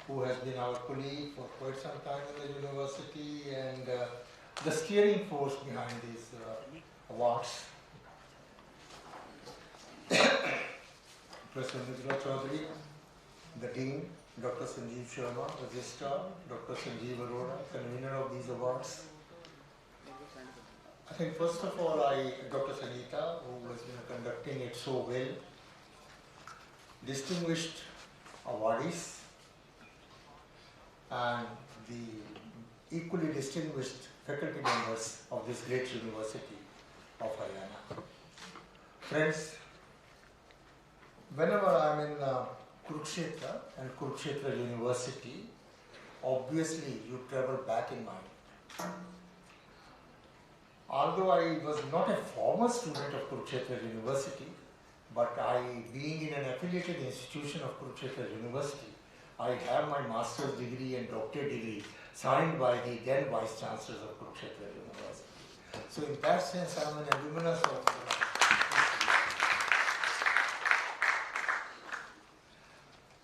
who has been our colleague for quite some time in the university and the steering force behind these awards. Professor Nidra Chaudhary, the Dean, Dr. Sanjeev Sharma, Registrar, Dr. Sanjeev Arora, convener of these awards. I think first of all, Dr. Sanita, who has been conducting it so well, distinguished awardees, and the equally distinguished faculty members of this great university of Haryana. Friends, whenever I am in Kurukshetra and Kurukshetra University, obviously you travel back in mind. Although I was not a former student of Kurukshetra University, but being in an affiliated institution of Kurukshetra University, I have my master's degree and doctorate degree signed by the then Vice Chancellors of Kurukshetra University. So in that sense, I am an alumnus of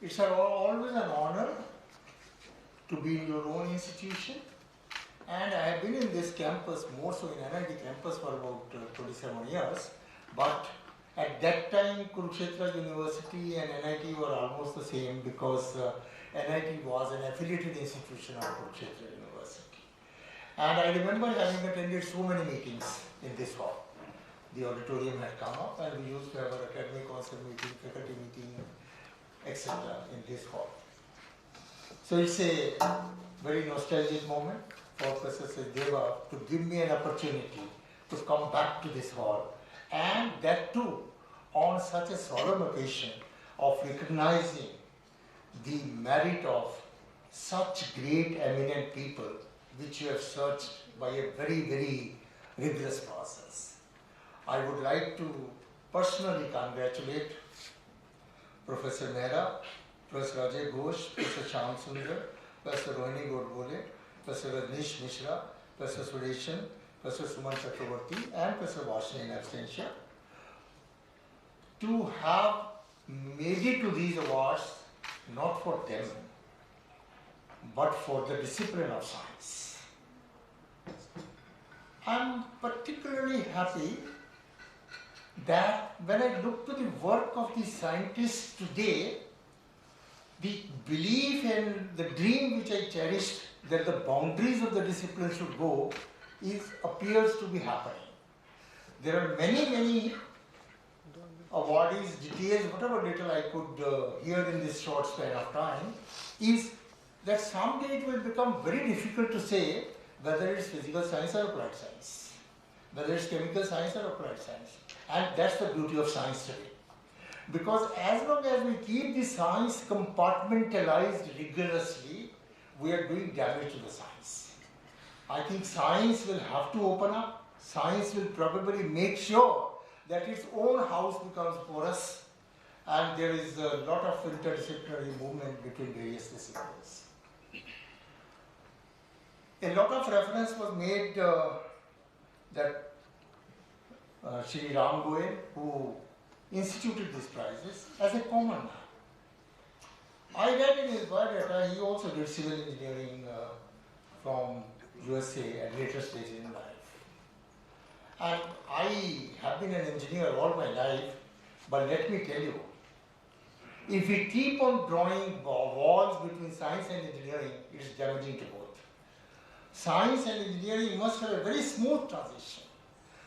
It's always an honor to be in your own institution, and I have been in this campus, more so in NIT campus, for about 27 years, but at that time Kurukshetra University and NIT were almost the same because NIT was an affiliated institution of Kurukshetra University. And I remember having attended so many meetings in this hall. The auditorium had come up and we used to have our academic council meeting, faculty meeting, etc. in this hall. So it's a very nostalgic moment for Professor Sachdeva to give me an opportunity to come back to this hall, and that too on such a solemn occasion of recognizing the merit of such great eminent people which you have searched by a very, very rigorous process. I would like to personally congratulate Professor Mehra, Professor Ajay Ghosh, Professor Shyam Sundar, Professor Rohini Godbole, Professor Rajneesh Mishra, Professor Sureshan, Professor Suman Chakraborty, and Professor Vashni in absentia, to have made it to these awards not for them, but for the discipline of science. I'm particularly happy that when I look to the work of the scientists today, the belief and the dream which I cherished that the boundaries of the discipline should go appears to be happening. There are many awardees, details, whatever little I could hear in this short span of time, is that someday it will become very difficult to say whether it's physical science or applied science, whether it's chemical science or applied science. And that's the beauty of science today. Because as long as we keep the science compartmentalized rigorously, we are doing damage to the science. I think science will have to open up. Science will probably make sure that its own house becomes porous, and there is a lot of interdisciplinary movement between various disciplines. A lot of reference was made that Shri Ram Goyal, who instituted these prizes, as a common man. I read in his biodata he also did civil engineering from USA at later stages in life. And I have been an engineer all my life, but let me tell you, if we keep on drawing walls between science and engineering, it is damaging to both. Science and engineering must have a very smooth transition.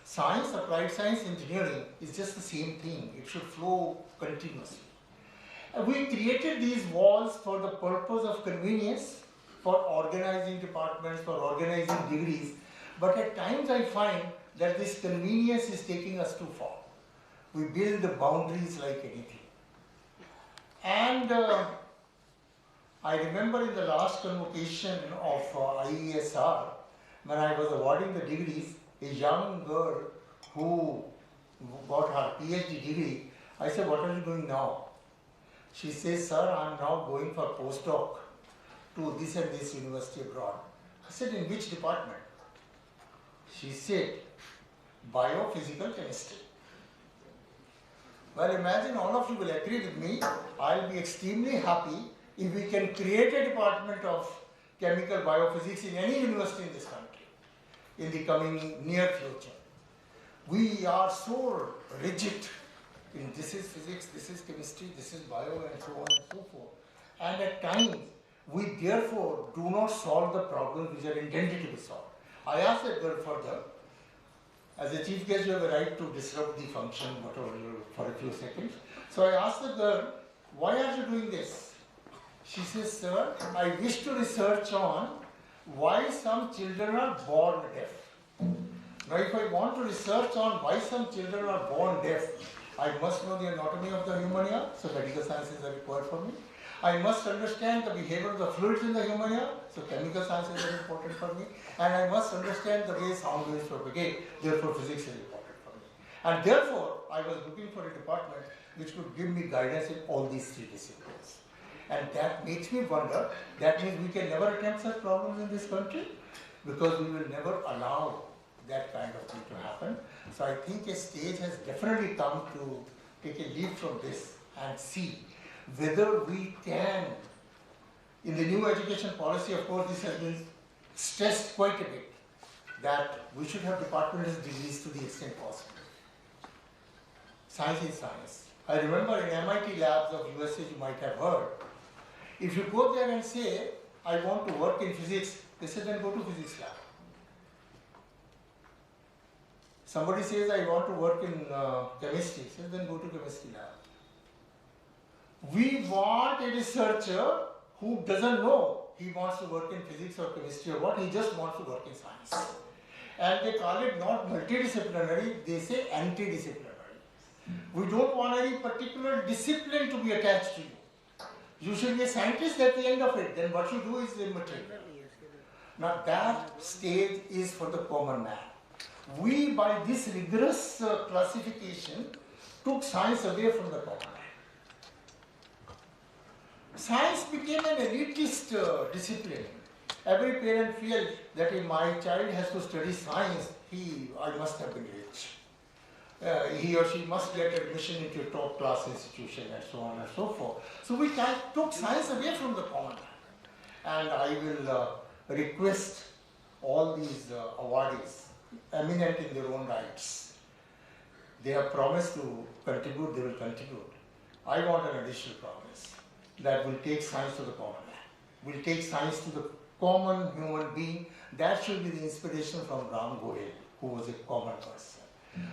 Science, applied science, engineering is just the same thing. It should flow continuously. And we created these walls for the purpose of convenience, for organizing departments, for organizing degrees. But at times I find that this convenience is taking us too far. We build the boundaries like anything. And I remember in the last convocation of IESR, when I was awarding the degrees, a young girl who got her PhD degree, I said, "What are you doing now?" She says, "Sir, I am now going for postdoc to this and this university abroad." I said, "In which department?" She said, "Biophysical chemistry." Well, imagine all of you will agree with me. I'll be extremely happy if we can create a department of chemical biophysics in any university in this country in the coming near future. We are so rigid in this is physics, this is chemistry, this is bio, and so on and so forth. And at times, we therefore do not solve the problems which are intended to be solved. I asked that girl further, as a chief guest, you have a right to disrupt the function, whatever, for a few seconds. So I asked the girl, "Why are you doing this?" She says, "Sir, I wish to research on why some children are born deaf. Now, if I want to research on why some children are born deaf, I must know the anatomy of the human ear, so medical sciences are required for me. I must understand the behavior of the fluids in the human ear, so chemical sciences are important for me. And I must understand the way sound waves propagate, therefore physics is important for me." And therefore, I was looking for a department which could give me guidance in all these three disciplines. And that makes me wonder, that means we can never attempt such problems in this country, because we will never allow that kind of thing to happen. So I think a stage has definitely come to take a leap from this and see whether we can, in the new education policy, of course, this has been stressed quite a bit, that we should have departmental degrees to the extent possible. Science is science. I remember in MIT labs of USA, you might have heard, if you go there and say, "I want to work in physics," they say, "Then go to physics lab." Somebody says, "I want to work in chemistry," says, "Then go to chemistry lab." We want a researcher who doesn't know he wants to work in physics or chemistry or what, he just wants to work in science. And they call it not multidisciplinary, they say antidisciplinary. We don't want any particular discipline to be attached to you. You should be a scientist at the end of it, then what you do is immaterial. Now that stage is for the common man. We, by this rigorous classification, took science away from the common man. Science became an elitist discipline. Every parent felt that if my child has to study science, I must have been rich. he or she must get admission into a top class institution and so on and so forth. So we took science away from the common man. And I will request all these awardees, eminent in their own rights. They have promised to contribute, they will contribute. I want an additional promise that will take science to the common man, will take science to the common human being. That should be the inspiration from Ram Goyal, who was a common person.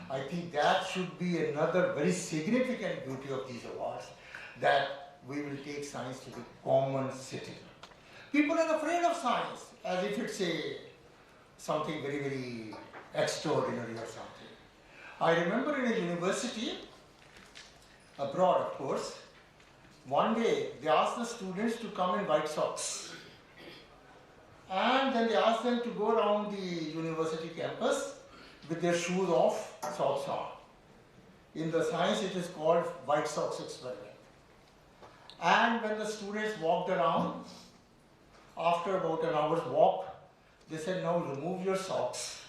I think that should be another very significant beauty of these awards, that we will take science to the common citizen. People are afraid of science as if it's something very, very extraordinary or something. I remember in a university, abroad of course, one day they asked the students to come in white socks. And then they asked them to go around the university campus with their shoes off, socks on. In the science it is called white socks experiment. And when the students walked around, after about an hour's walk, they said, now remove your socks,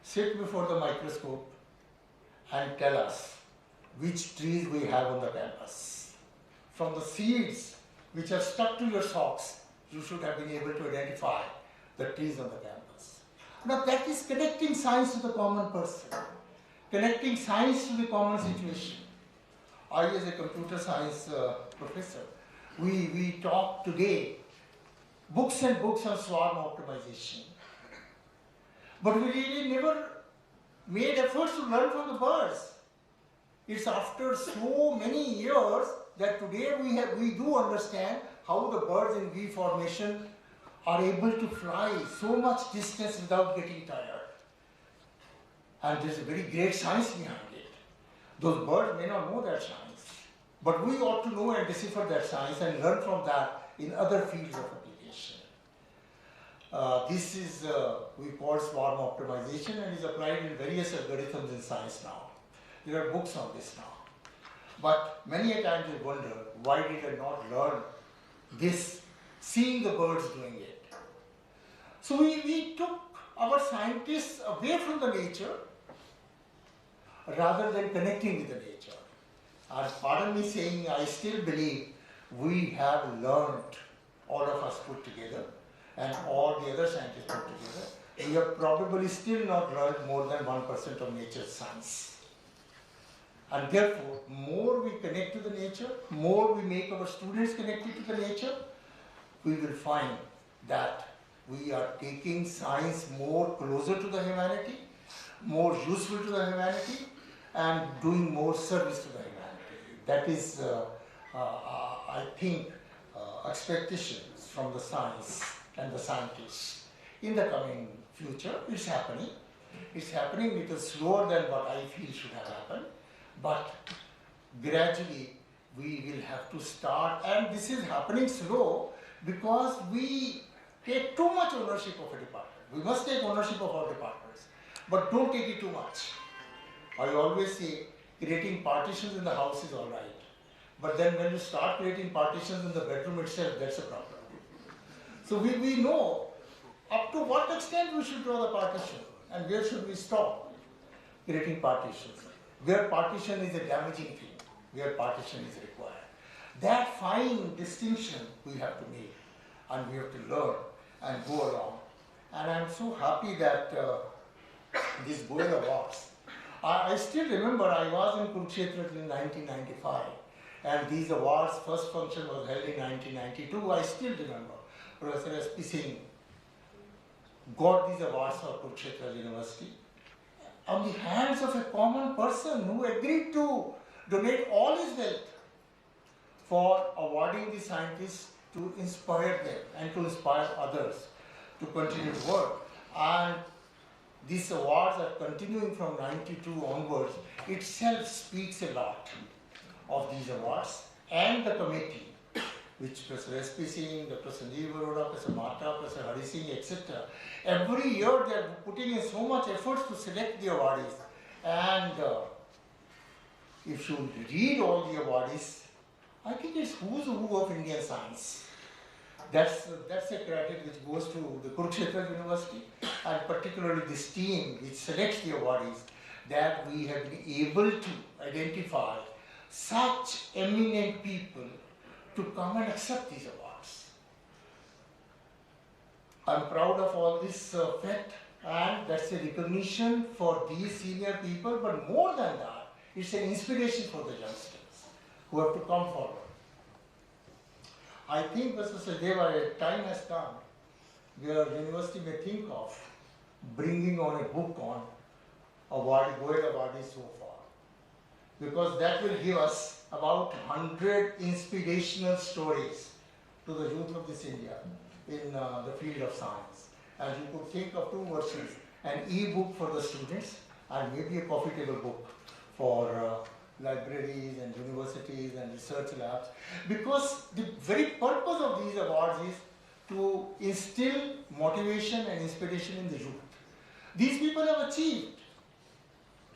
sit before the microscope and tell us which trees we have on the campus. From the seeds which are stuck to your socks, you should have been able to identify the trees on the campus. Now that is connecting science to the common person, connecting science to the common situation. I, as a computer science professor, we talk today books and books on swarm optimization. But we really never made efforts to learn from the birds. It's after so many years that today we do understand how the birds in V formation are able to fly so much distance without getting tired. And there's a very great science behind it. Those birds may not know that science, but we ought to know and decipher that science and learn from that in other fields of application. This is, we call swarm optimization, and is applied in various algorithms in science now. There are books on this now. But many a times we wonder, why did I not learn this, seeing the birds doing it? So we took our scientists away from the nature rather than connecting with the nature. And pardon me saying, I still believe we have learned, all of us put together, and all the other scientists put together, we have probably still not learned more than 1% of nature's science. And therefore, more we connect to the nature, more we make our students connected to the nature, we will find that we are taking science more closer to the humanity, more useful to the humanity, and doing more service to the humanity. That is, I think, expectations from the science and the scientists in the coming future. It's happening. It's happening a little slower than what I feel should have happened. But gradually we will have to start, and this is happening slow because we take too much ownership of a department. We must take ownership of our departments, but don't take it too much. I always say creating partitions in the house is all right, but then when you start creating partitions in the bedroom itself, that's a problem. So we know up to what extent we should draw the partition and where should we stop creating partitions. Where partition is a damaging thing, where partition is required. That fine distinction we have to make, and we have to learn and go along. And I'm so happy that these Goyal Awards, I still remember I was in Kurukshetra in 1995, and these awards, first function was held in 1992. I still remember Professor S.P. Singh got these awards for Kurukshetra University on the hands of a common person who agreed to donate all his wealth for awarding the scientists to inspire them and to inspire others to continue to work. And these awards are continuing from 92 onwards. Itself speaks a lot of these awards, and the committee, which Professor S.P. Singh, Dr. Sanjeev Arora, Professor Mata, Professor Hari Singh, etc. Every year they are putting in so much efforts to select the awardees. And if you read all the awardees, I think it's who's who of Indian science. That's a credit which goes to the Kurukshetra University, and particularly this team which selects the awardees. that we have been able to identify such eminent people to come and accept these awards. I'm proud of all this fact, and that's a recognition for these senior people, but more than that, it's an inspiration for the youngsters who have to come forward. I think, Mr. Sadeva, a time has come where university may think of bringing on a book on Goyal awardees so far, because that will give us about 100 inspirational stories to the youth of this India in the field of science. And you could think of two versions, an e-book for the students and maybe a coffee table book for libraries and universities and research labs, because the very purpose of these awards is to instill motivation and inspiration in the youth. These people have achieved,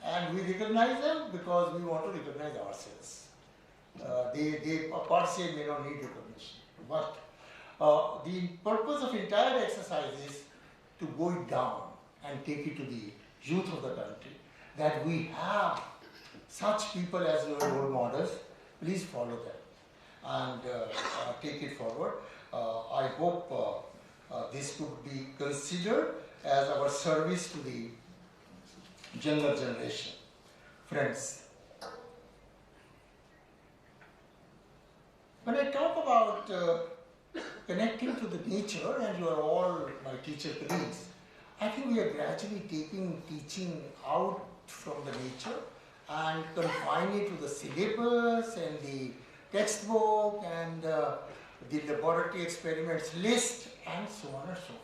and we recognize them because we want to recognize ourselves. They per se may not need recognition, but the purpose of entire exercise is to go it down and take it to the youth of the country, that we have such people as your role models. Please follow them and take it forward. I hope this could be considered as our service to the younger generation. Friends, when I talk about connecting to the nature, and you are all my teacher colleagues, I think we are gradually taking teaching out from the nature and confine it to the syllabus and the textbook and the laboratory experiments list and so on and so forth.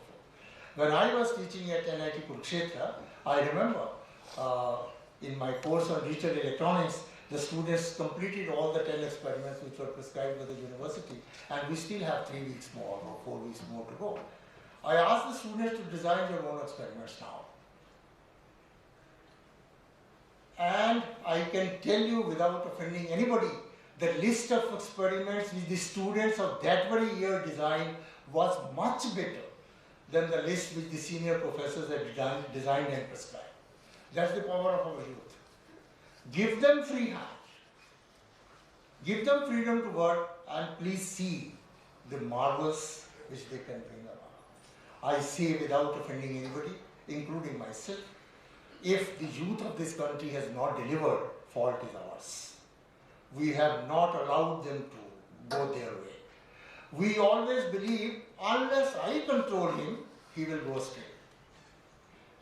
When I was teaching at NIT Kurukshetra, I remember in my course on digital electronics, the students completed all the 10 experiments which were prescribed by the university, and we still have 3 weeks more or 4 weeks more to go. I asked the students to design their own experiments now. And I can tell you without offending anybody, the list of experiments which the students of that very year designed was much better than the list which the senior professors had designed and prescribed. That's the power of our youth. Give them free hand. Give them freedom to work, and please see the marvels which they can bring about. I say without offending anybody, including myself, if the youth of this country has not delivered, fault is ours. We have not allowed them to go their way. We always believe, unless I control him, he will go astray.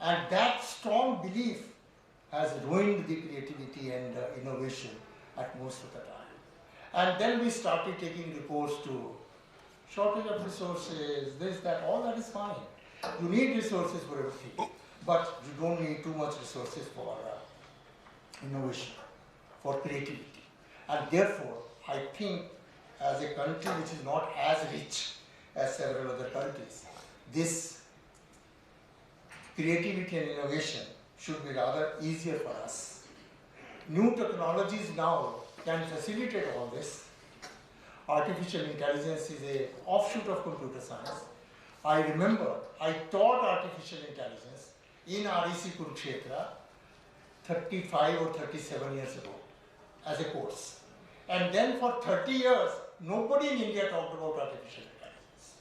And that strong belief has ruined the creativity and innovation at most of the time. And then we started taking recourse to shortage of resources, this, that, all that is fine. You need resources for everything, but you don't need too much resources for innovation, for creativity. And therefore, I think as a country which is not as rich as several other countries, this creativity and innovation should be rather easier for us. New technologies now can facilitate all this. Artificial intelligence is an offshoot of computer science. I remember I taught artificial intelligence in REC Kurukshetra 35 or 37 years ago as a course. And then for 30 years, nobody in India talked about artificial intelligence.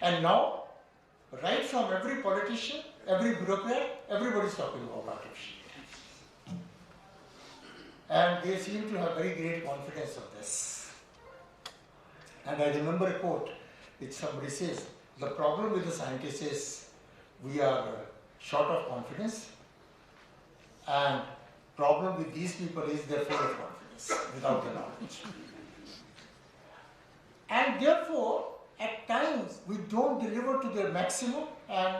And now, right from every politician, every bureaucrat, everybody is talking about artificial intelligence. And they seem to have very great confidence of this. And I remember a quote which somebody says, the problem with the scientists is we are short of confidence, and problem with these people is they're full of confidence without the knowledge. And therefore, at times, we don't deliver to their maximum, and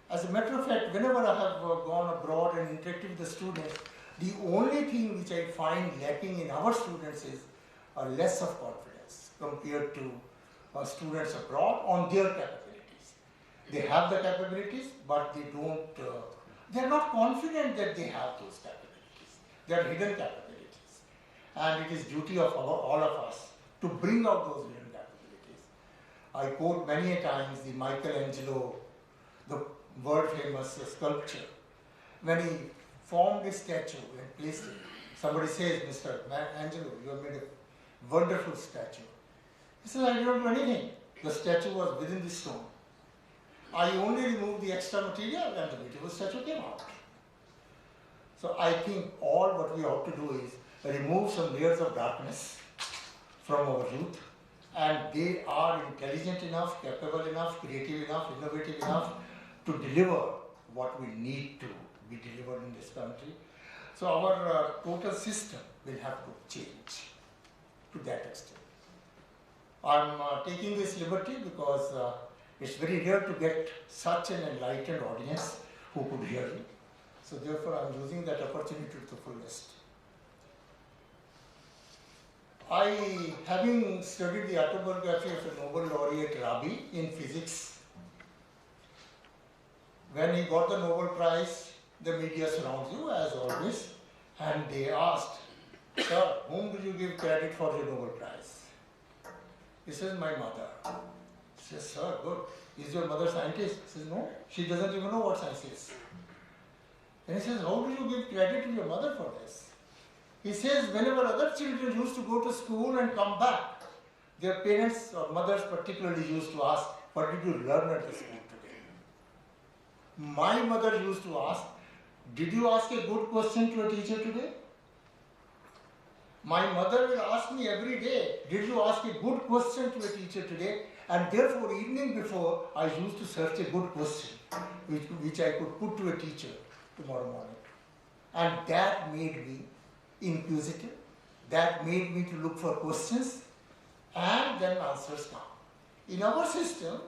as a matter of fact, whenever I have gone abroad and interacted with the students, the only thing which I find lacking in our students is a less of confidence compared to students abroad on their capabilities. They have the capabilities, but they don't, they're not confident that they have those capabilities. They are hidden capabilities. And it is duty of all of us to bring out those hidden capabilities. I quote many a times the Michelangelo, the world famous sculpture, when he formed a statue and placed it. Somebody says, Mr. Angelo, you have made a wonderful statue. He says, I didn't do anything. The statue was within the stone. I only removed the extra material and the beautiful statue came out. So I think all what we ought to do is remove some layers of darkness from our youth, and they are intelligent enough, capable enough, creative enough, innovative enough to deliver what we need to be delivered in this country. So our total system will have to change to that extent. I'm taking this liberty because it's very rare to get such an enlightened audience who could hear me. So therefore I'm using that opportunity to the fullest. Having studied the autobiography of a Nobel laureate Rabi in physics, when he got the Nobel Prize, the media surrounds you as always, and they asked, sir, whom do you give credit for the Nobel Prize? He says, my mother. He says, sir, good. Is your mother scientist? He says, no, she doesn't even know what science is. And he says, how do you give credit to your mother for this? He says, whenever other children used to go to school and come back, their parents or mothers particularly used to ask, what did you learn at the school today? My mother used to ask, did you ask a good question to a teacher today? My mother will ask me every day, did you ask a good question to a teacher today? And therefore, evening before, I used to search a good question, which I could put to a teacher tomorrow morning. And that made me inquisitive. That made me to look for questions, and then answers come. In our system,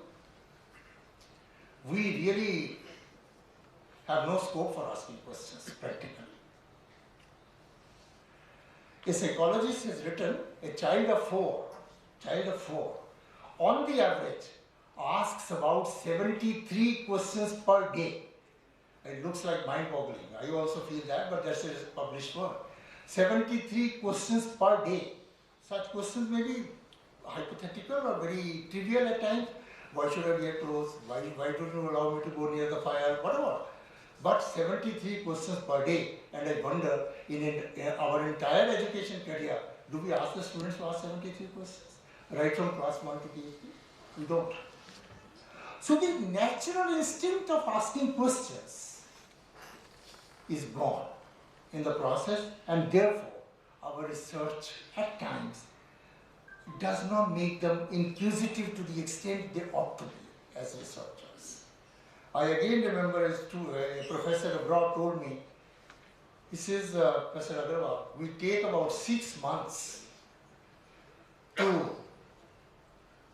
we really have no scope for asking questions practically. A psychologist has written, a child of four, on the average, asks about 73 questions per day. It looks like mind-boggling. I also feel that, but that's a published work. 73 questions per day. Such questions may be hypothetical or very trivial at times. Why should I wear clothes? Why don't you allow me to go near the fire? Whatever. But 73 questions per day, and I wonder, in our entire education career, do we ask the students to ask 73 questions? Right from class 1 to PhD? We don't. So the natural instinct of asking questions is gone in the process, and therefore our research at times does not make them inquisitive to the extent they ought to be as researchers. I again remember a professor abroad told me, he says, Professor Agarwal, we take about 6 months to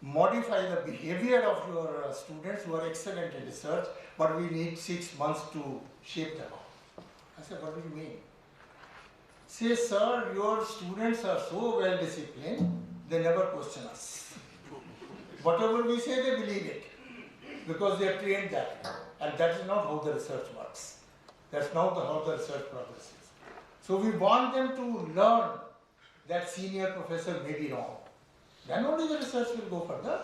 modify the behavior of your students who are excellent in research, but we need 6 months to shape them up. I said, what do you mean? He says, sir, your students are so well disciplined, they never question us. Whatever we say, they believe it, because they are trained that way. And that is not how the research works. That's not how the research progresses. So we want them to learn that senior professor may be wrong. Then only the research will go further.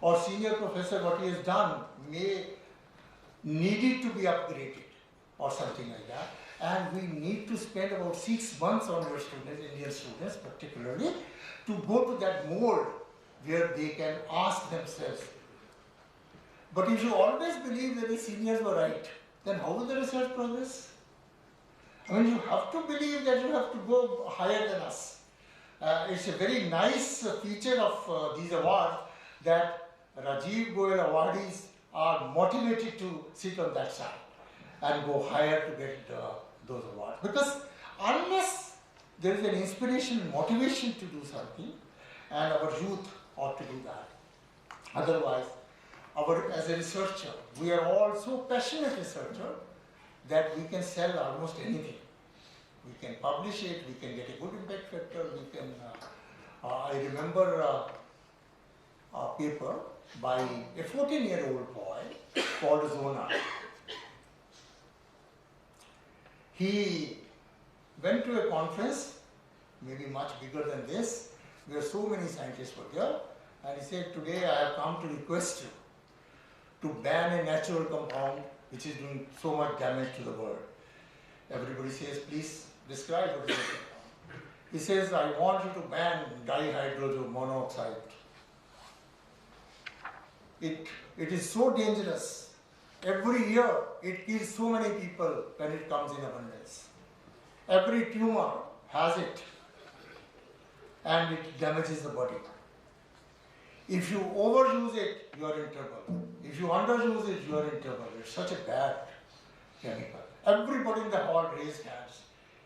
Or senior professor, what he has done may need it to be upgraded or something like that. And we need to spend about 6 months on your students, Indian students particularly, to go to that mold where they can ask themselves. But if you always believe that the seniors were right, then how will the research progress? I mean, you have to believe that you have to go higher than us. It's a very nice feature of these awards that Rajiv Goyal awardees are motivated to sit on that side and go higher to get those awards. Because unless there is an inspiration and motivation to do something, and our youth ought to do that. Otherwise, as a researcher, we are all so passionate researcher that we can sell almost anything. We can publish it, we can get a good impact factor, we can, I remember a paper by a 14-year-old boy called Zona. He went to a conference, maybe much bigger than this, where so many scientists were there, and he said, today I have come to request you to ban a natural compound which is doing so much damage to the world. Everybody says, please describe what is it. He says, I want you to ban dihydrogen monoxide. It is so dangerous. Every year it kills so many people when it comes in abundance. Every tumor has it and it damages the body. If you overuse it, you are in trouble. If you underuse it, you are in trouble. It's such a bad chemical. Everybody in the hall raised hands.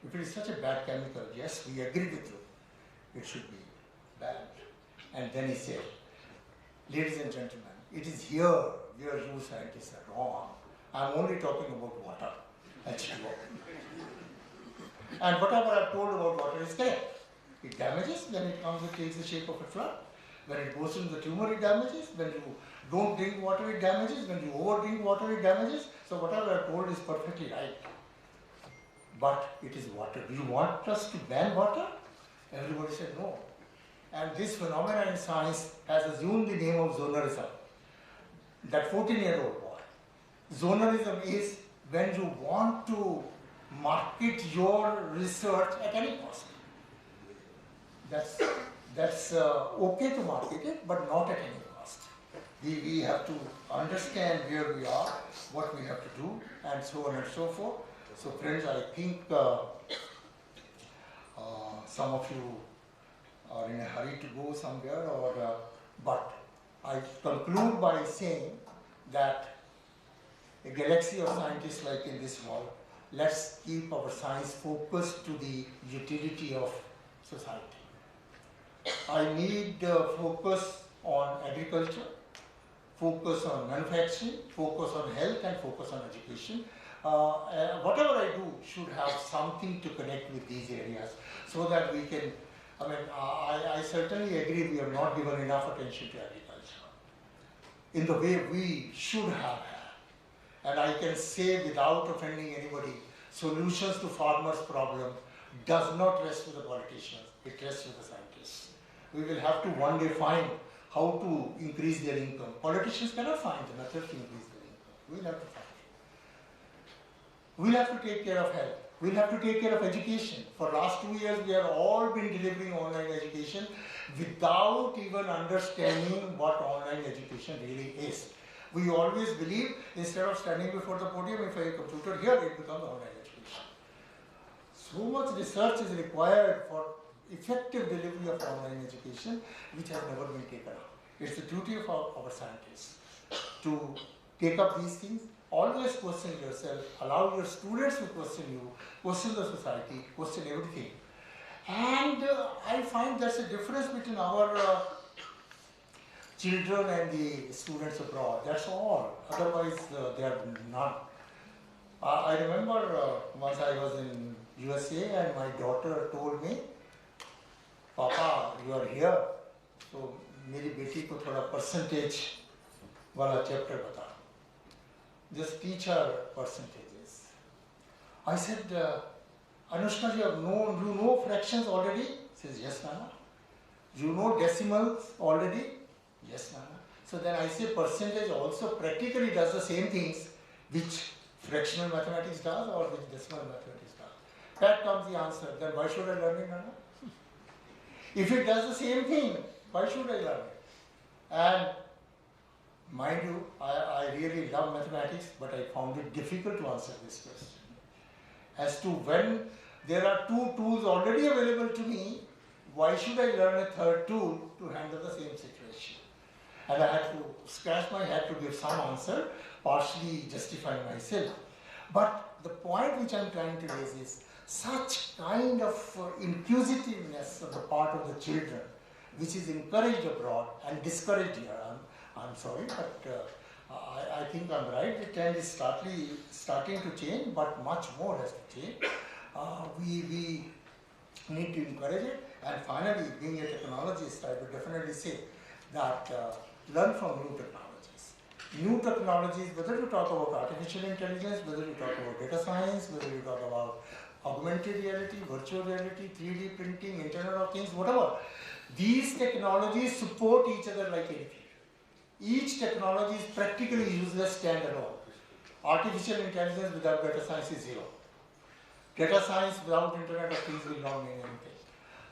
If it is such a bad chemical, yes, we agree with you. It should be bad. And then he said, ladies and gentlemen, it is here where you scientists are wrong. I'm only talking about water, H2O. And whatever I've told about water is correct. It damages when it comes, it takes the shape of a flood. When it goes into the tumor, it damages. When you don't drink water, it damages. When you over drink water, it damages. So whatever I've told is perfectly right. But it is water. Do you want us to ban water? Everybody said no. And this phenomenon in science has assumed the name of zonerism. That 14-year-old boy. Zonerism is when you want to market your research at any cost. That's okay to market it, but not at any cost. We have to understand where we are, what we have to do, and so on and so forth. So friends, I think some of you are in a hurry to go somewhere, but I conclude by saying that a galaxy of scientists like in this world, let's keep our science focused to the utility of society. I need focus on agriculture, focus on manufacturing, focus on health, and focus on education. Whatever I do should have something to connect with these areas so that we can, I certainly agree we have not given enough attention to agriculture in the way we should have had. And I can say without offending anybody, solutions to farmers' problem does not rest with the politicians, it rests with the scientists. We will have to one day find how to increase their income. Politicians cannot find the method to increase their income. We'll have to find it. We'll have to take care of health. We'll have to take care of education. For last 2 years, we have all been delivering online education without even understanding what online education really is. We always believe, instead of standing before the podium, if I have a computer here, it becomes online education. So much research is required for effective delivery of online education, which has never been taken up. It's the duty of our scientists to take up these things. Always question yourself, allow your students to question you, question the society, question everything. And I find there's a difference between our children and the students abroad. That's all. Otherwise, they are none. I remember once I was in USA and my daughter told me, Papa, you are here, so मेरी बेटी को थोड़ा percentage वाला chapter बता. Just teach her percentages. I said, Anushka, you know fractions already? She says, yes, Nana. You know decimals already? Yes, Nana. So then I say percentage also practically does the same things which fractional mathematics does or which decimal mathematics does. That comes the answer. Then why should I learn it, Nana? If it does the same thing, why should I learn it? And mind you, I really love mathematics, but I found it difficult to answer this question. As to when there are two tools already available to me, why should I learn a third tool to handle the same situation? And I had to scratch my head to give some answer, partially justifying myself. But the point which I'm trying to raise is such kind of inquisitiveness on the part of the children, which is encouraged abroad and discouraged here. I'm sorry, but I think I'm right. The trend is starting to change, but much more has to change. We need to encourage it. And finally, being a technologist, I would definitely say that learn from new technologies. New technologies, whether you talk about artificial intelligence, whether you talk about data science, whether you talk about augmented reality, virtual reality, 3D printing, Internet of Things, whatever. These technologies support each other like anything. Each technology is practically useless standalone. Artificial intelligence without data science is zero. Data science without Internet of Things will not mean anything.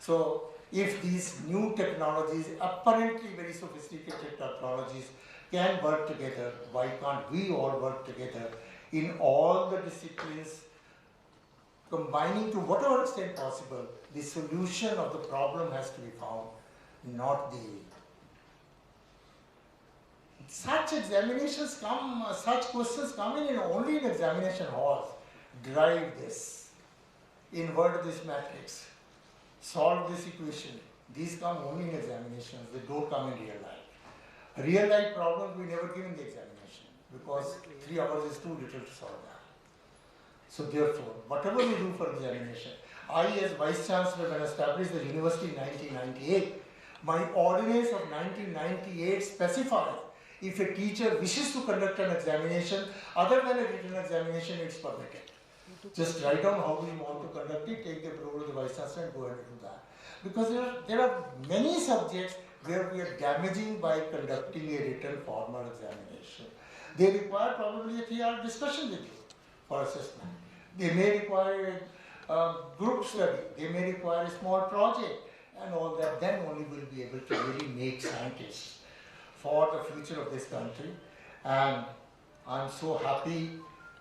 So if these new technologies, apparently very sophisticated technologies, can work together, why can't we all work together in all the disciplines, combining to whatever extent possible, the solution of the problem has to be found, not the... Such examinations come, such questions come in only in examination halls. Derive this, invert this matrix, solve this equation. These come only in examinations, they don't come in real life. Real life problems we never give in the examination because 3 hours is too little to solve that. So therefore, whatever we do for examination, I as Vice Chancellor when I established the university in 1998, my ordinance of 1998 specifies if a teacher wishes to conduct an examination other than a written examination, it's permitted. Just write down how we want to conduct it, take the approval of the Vice Chancellor and go ahead and do that. Because there are many subjects where we are damaging by conducting a written formal examination. They require probably a 3-hour discussion with you for assessment. They may require a group study, they may require a small project and all that, then only we'll be able to really make scientists for the future of this country. And I'm so happy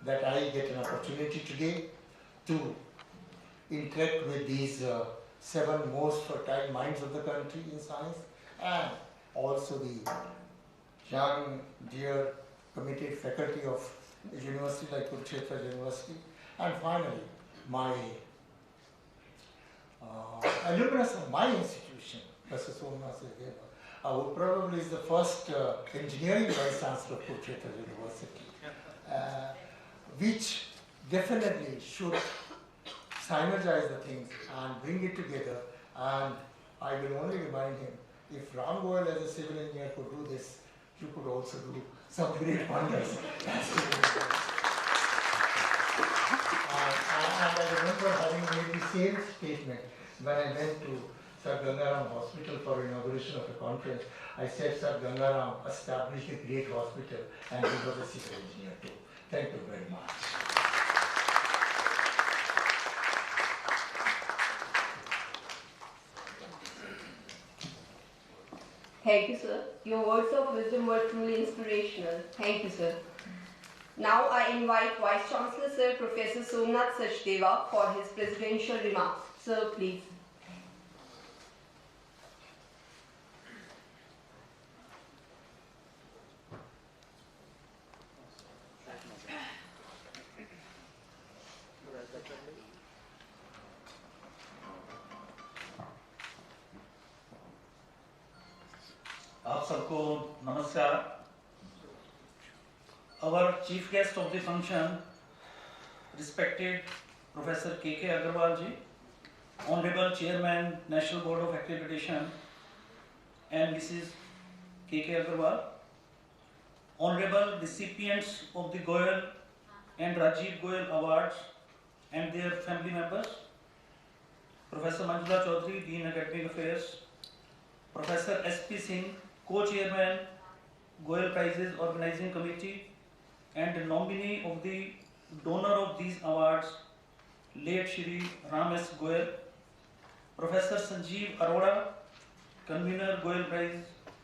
that I get an opportunity today to interact with these 7 most fertile minds of the country in science, and also the young, dear, committed faculty of a university like Kurukshetra University, and finally my alumnus of my institution, Professor Somnath Sadeva, who probably is the first engineering vice chancellor of Kurukshetra University, which definitely should synergize the things and bring it together. And I will only remind him, if Ram Goyal as a civil engineer could do this, you could also do some great wonders. And I remember having made the same statement when I went to Sir Gangaram Hospital for inauguration of a conference. I said, Sir Gangaram established a great hospital and he was a civil engineer too. Thank you very much. Thank you, sir. Your words of wisdom were truly inspirational. Thank you, sir. Now I invite Vice Chancellor Sir Professor Somnath Sachdeva for his presidential remarks. Sir, please. आप सबको नमस्कार. Our chief guest of the function, respected Professor K.K. Agarwal ji, Honorable Chairman, National Board of Accreditation, and Mrs. K.K. Agarwal, Honorable recipients of the Goyal and Rajiv Goyal Awards and their family members, Professor Manjula Chaudhary, Dean Academic Affairs, Professor S.P. Singh, Co-Chairman, Goyal Prizes Organizing Committee, and nominee of the donor of these awards, late Shri Ram S. Goyal, Professor Sanjeev Arora, Convener Goyal Prize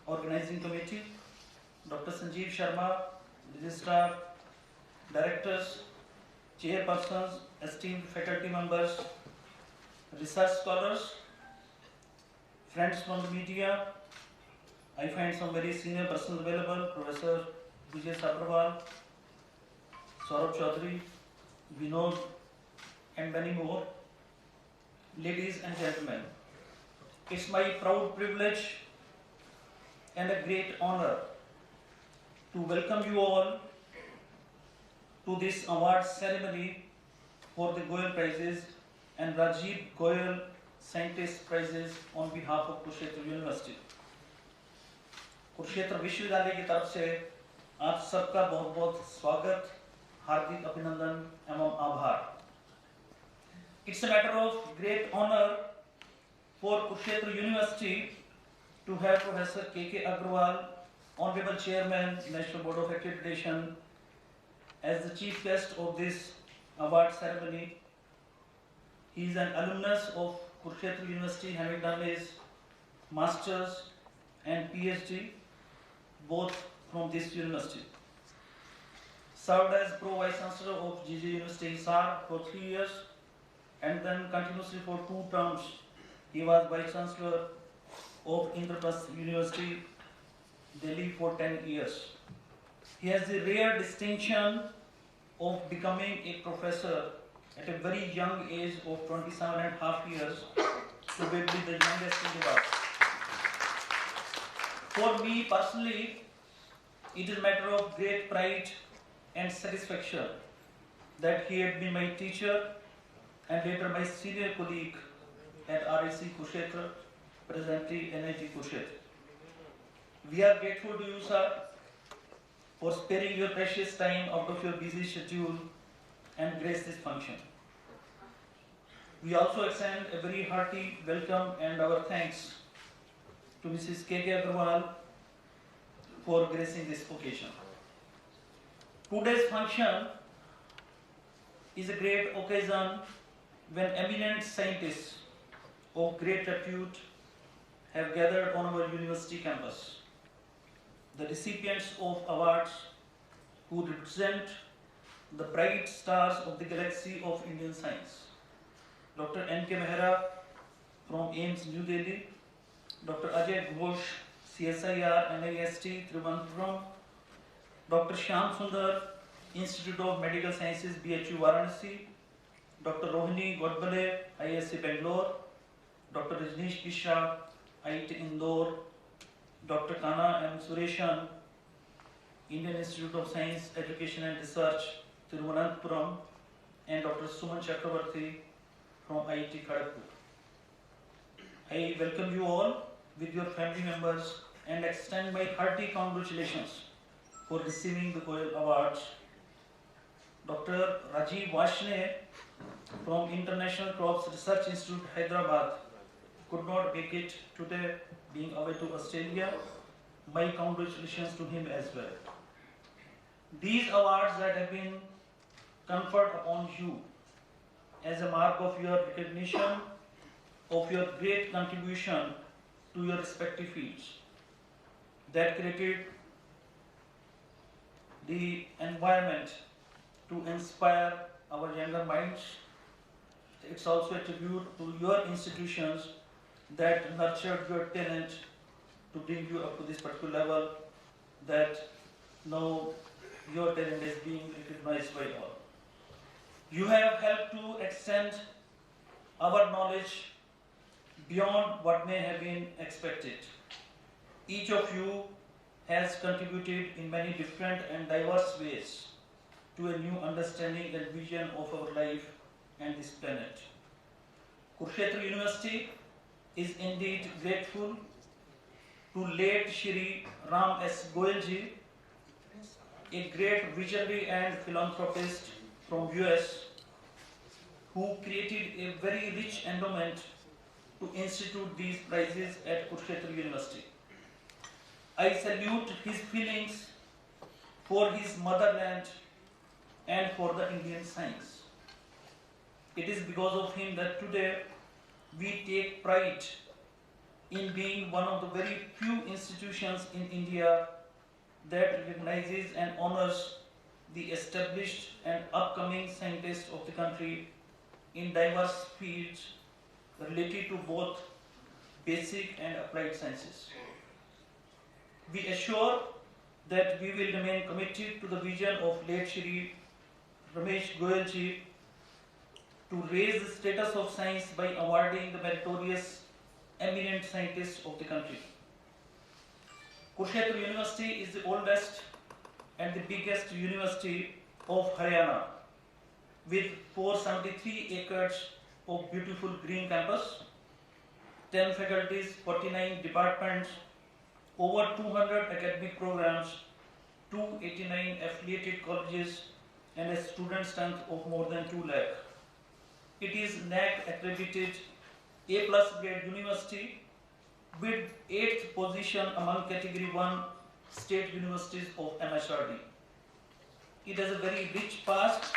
Organizing Committee, Dr. Sanjeev Sharma, Registrar, Directors, Chairpersons, esteemed faculty members, research scholars, friends from the media. I find some very senior persons available, Professor Vijay Sabharwal, Saurabh Chaudhary, Vinod, and many more. Ladies and gentlemen, it's my proud privilege and a great honor to welcome you all to this award ceremony for the Goyal Prizes and Rajiv Goyal Scientist Prizes on behalf of Kurukshetra University. Kurukshetra विश्वविद्यालय की तरफ से आप सबका बहुत बहुत स्वागत, हार्दिक अभिनंदन एवं आभार. It's a matter of great honor for Kurukshetra University to have Professor K.K. Agarwal, Honorable Chairman, National Board of Accreditation, as the chief guest of this award ceremony. He is an alumnus of Kurukshetra University, having done his Masters and PhD, both from this university. Served as Pro Vice Chancellor of GJ University Hisar for 3 years, and then continuously for 2 terms he was Vice Chancellor of Indraprasth University, Delhi for 10 years. He has the rare distinction of becoming a professor at a very young age of 27.5 years, probably the youngest in the world. For me personally, it is a matter of great pride and satisfaction that he had been my teacher and later my senior colleague at RIC Kurukshetra, presently NIT Kurukshetra. We are grateful to you, sir, for sparing your precious time out of your busy schedule and grace this function. We also extend a very hearty welcome and our thanks to Mrs. K.K. Agarwal for gracing this occasion. Today's function is a great occasion when eminent scientists of great repute have gathered on our university campus. The recipients of awards who represent the bright stars of the galaxy of Indian science. Dr. N.K. Mehra from AIIMS New Delhi, Dr. Ajay Ghosh, CSIR, NIST, Trivandrum, Dr. Shyam Sundar, Institute of Medical Sciences, BHU Varanasi, Dr. Rohini Godbole, ISC Bangalore, Dr. Rajneesh Mishra, IIT Indore, Dr. Kana M. Sureshan, Indian Institute of Science, Education and Research, Thiruvananthapuram, and Dr. Suman Chakrabarti from IIT Kharagpur. I welcome you all with your family members and extend my hearty congratulations for receiving the Goyal Awards. Dr. Rajiv Vashne from International Crops Research Institute, Hyderabad, could not make it today, being away to Australia. My congratulations to him as well. These awards that have been conferred upon you as a mark of your recognition of your great contribution to your respective fields that created the environment to inspire our younger minds. It's also a tribute to your institutions that nurtured your talent to bring you up to this particular level, that now your talent is being recognized by all. You have helped to extend our knowledge beyond what may have been expected. Each of you has contributed in many different and diverse ways to a new understanding and vision of our life and this planet. Kurukshetra University is indeed grateful to late Shri Ram S. Goyal ji, a great visionary and philanthropist from US, who created a very rich endowment to institute these prizes at Kurukshetra University. I salute his feelings for his motherland and for the Indian science. It is because of him that today we take pride in being one of the very few institutions in India that recognizes and honors the established and upcoming scientists of the country in diverse fields related to both basic and applied sciences. We assure that we will remain committed to the vision of late Shri Ramesh Goyal ji to raise the status of science by awarding the meritorious eminent scientists of the country. Kurukshetra University is the oldest and the biggest university of Haryana, with 473 acres of beautiful green campus, 10 faculties, 49 departments, over 200 academic programs, 289 affiliated colleges, and a student strength of more than 2 lakh. It is NAC accredited A+ grade university with 8th position among category 1 state universities of MHRD. It has a very rich past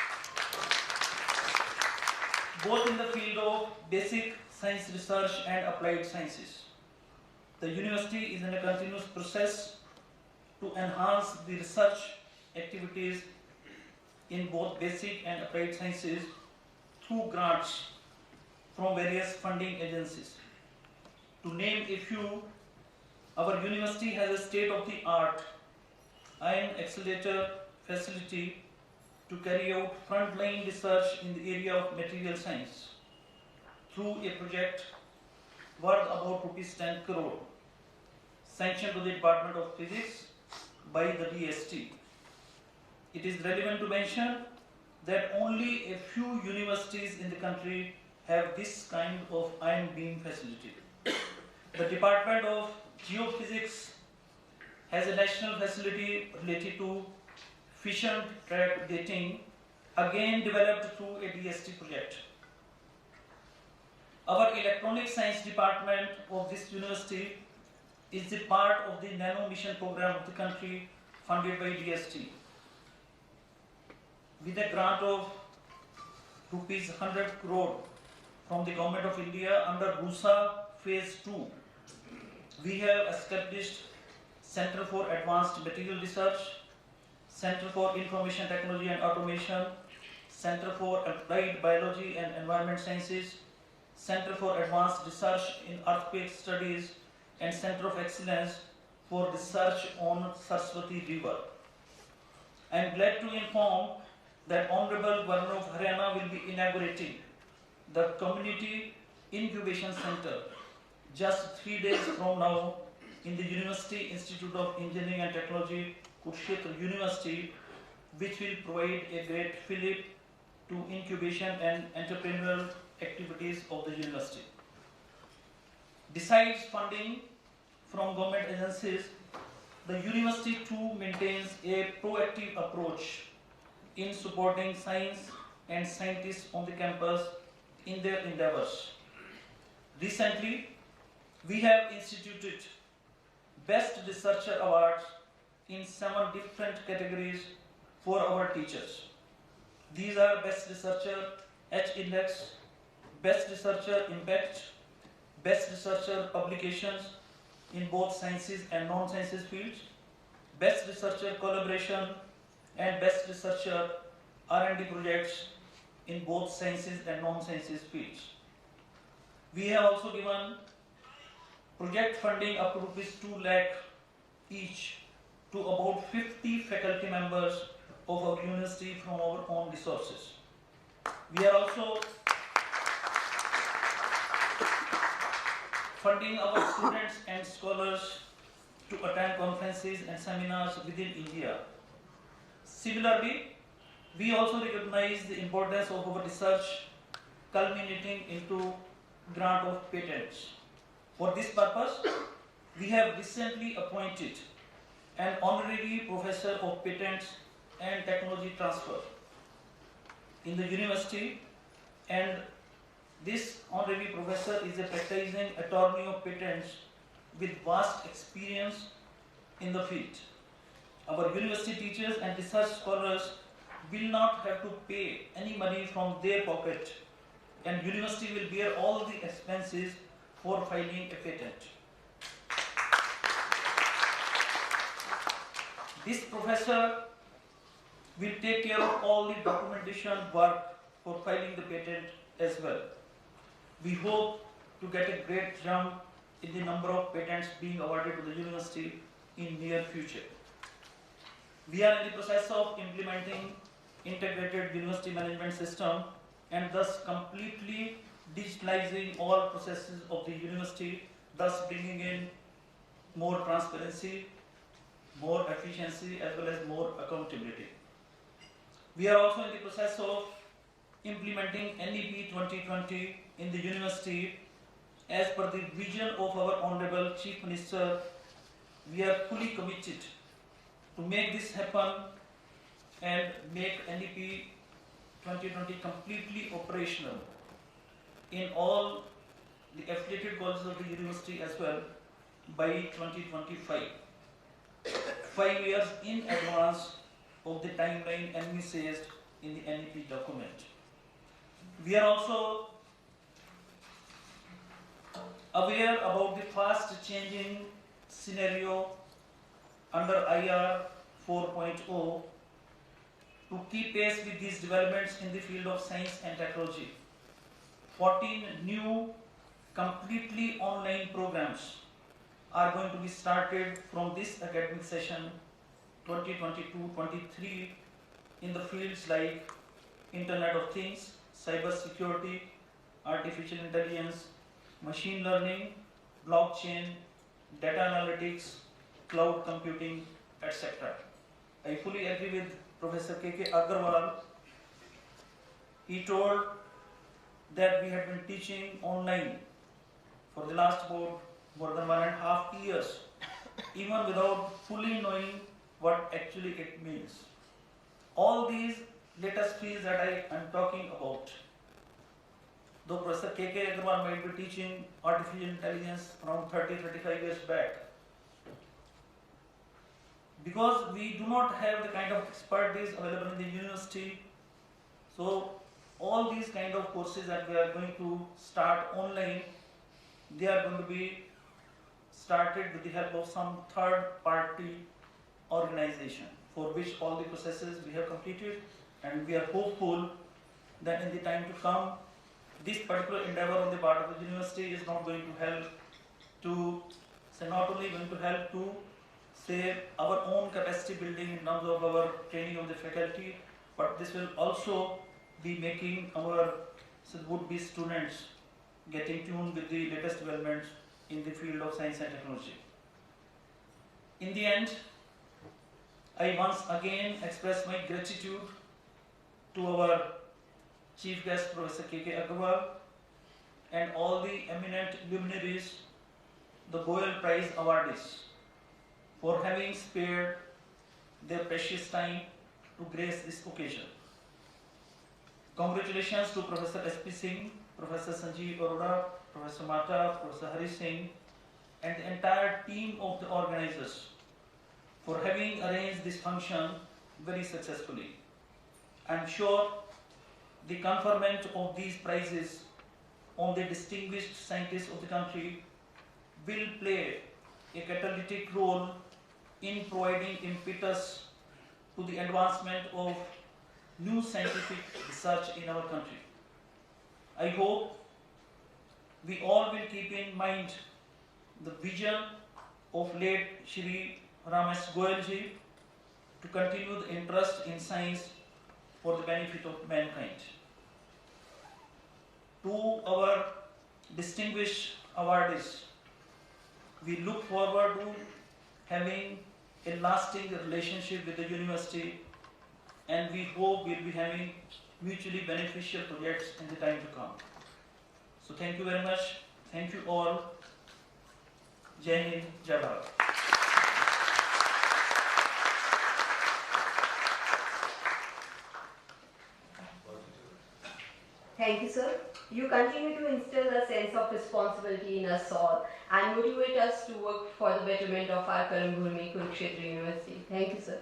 both in the field of basic science research and applied sciences. The university is in a continuous process to enhance the research activities in both basic and applied sciences through grants from various funding agencies. To name a few, our university has a state-of-the-art ion accelerator facility to carry out frontline research in the area of material science through a project worth about ₹10 crore, sanctioned to the Department of Physics by the DST. It is relevant to mention that only a few universities in the country have this kind of ion beam facility. The Department of Geophysics has a national facility related to fission track dating, again developed through a DST project. Our electronic science department of this university is the part of the nano mission program of the country funded by DST. With a grant of ₹100 crore from the Government of India under BUSA Phase 2, we have established Center for Advanced Material Research, Center for Information Technology and Automation, Center for Applied Biology and Environment Sciences, Center for Advanced Research in Earthquake Studies, and Center of Excellence for Research on Saraswati River. I am glad to inform that Honorable Governor of Haryana will be inaugurating the Community Incubation Center just 3 days from now in the University Institute of Engineering and Technology, Kurukshetra University, which will provide a great fillip to incubation and entrepreneurial activities of the university. Besides funding from government agencies, the university too maintains a proactive approach in supporting science and scientists on the campus in their endeavors. Recently, we have instituted Best Researcher Awards in 7 different categories for our teachers. These are Best Researcher H-Index, Best Researcher Impact, Best Researcher Publications in both sciences and non-sciences fields, Best Researcher Collaboration, and Best Researcher R&D projects in both sciences and non-sciences fields. We have also given project funding up to ₹2 lakh each to about 50 faculty members of our university from our own resources. We are also funding our students and scholars to attend conferences and seminars within India. Similarly, we also recognize the importance of our research culminating into grant of patents. For this purpose, we have recently appointed an honorary professor of patents and technology transfer in the university, and this honorary professor is a practicing attorney of patents with vast experience in the field. Our university teachers and research scholars will not have to pay any money from their pocket, and university will bear all the expenses for filing a patent. This professor will take care of all the documentation work for filing the patent as well. We hope to get a great jump in the number of patents being awarded to the university in near future. We are in the process of implementing integrated university management system and thus completely digitalizing all processes of the university, thus bringing in more transparency, more efficiency, as well as more accountability. We are also in the process of implementing NEP 2020 in the university as per the vision of our Honorable Chief Minister. We are fully committed to make this happen and make NEP 2020 completely operational in all the affiliated colleges of the university as well by 2025. 5 years in advance of the timeline envisaged in the NEP document. We are also aware about the fast changing scenario under IR 4.0 to keep pace with these developments in the field of science and technology. 14 new completely online programs are going to be started from this academic session 2022-23 in the fields like Internet of Things, cyber security, artificial intelligence, machine learning, blockchain, data analytics, cloud computing, etc. I fully agree with Professor K.K. Agarwal. He told that we have been teaching online for the last about more than 1.5 years, even without fully knowing what actually it means. All these latest fields that I am talking about, though Professor K.K. Agarwal might be teaching artificial intelligence around 30-35 years back, because we do not have the kind of expertise available in the university, so all these kind of courses that we are going to start online, they are going to be started with the help of some third party organization, for which all the processes we have completed, and we are hopeful that in the time to come, this particular endeavor on the part of the university is not going to help to, not only going to help to say our own capacity building in terms of our training of the faculty, but this will also be making our would-be students getting tuned with the latest developments in the field of science and technology. In the end, I once again express my gratitude to our chief guest, Professor K.K. Agarwal, and all the eminent luminaries, the Goyal Prize awardees, for having spared their precious time to grace this occasion. Congratulations to Professor S.P. Singh, Professor Sanjeev Arora, Professor Mata, Professor Hari Singh, and the entire team of the organizers for having arranged this function very successfully. I am sure the conferment of these prizes on the distinguished scientists of the country will play a catalytic role in providing impetus to the advancement of new scientific research in our country. I hope we all will keep in mind the vision of late Shri Ramesh Goyal ji to continue the interest in science for the benefit of mankind. To our distinguished awardees, we look forward to having a lasting relationship with the university, and we hope we'll be having mutually beneficial projects in the time to come. So thank you very much. Thank you all. Jai Hind, Jai Bharat. Thank you, sir. You continue to instill a sense of responsibility in us all and motivate us to work for the betterment of our Karambhumi Kurukshetra University. Thank you, sir.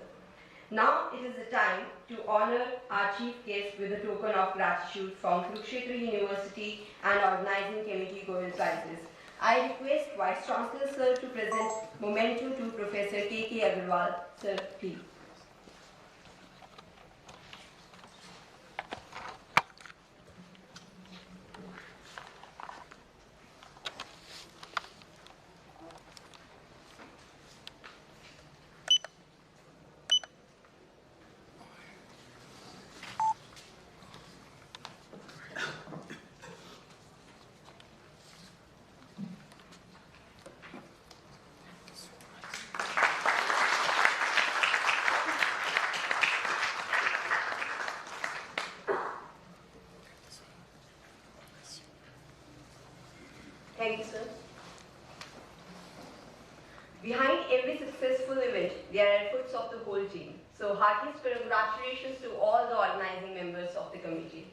Now it is the time to honor our chief guest with a token of gratitude from Kurukshetra University and organizing committee Goyal Prizes. I request Vice Chancellor sir to present memento to Professor K.K. Agarwal. Sir, please. Thank you, sir. Behind every successful event, there are efforts of the whole team. So heartiest congratulations to all the organizing members of the committee.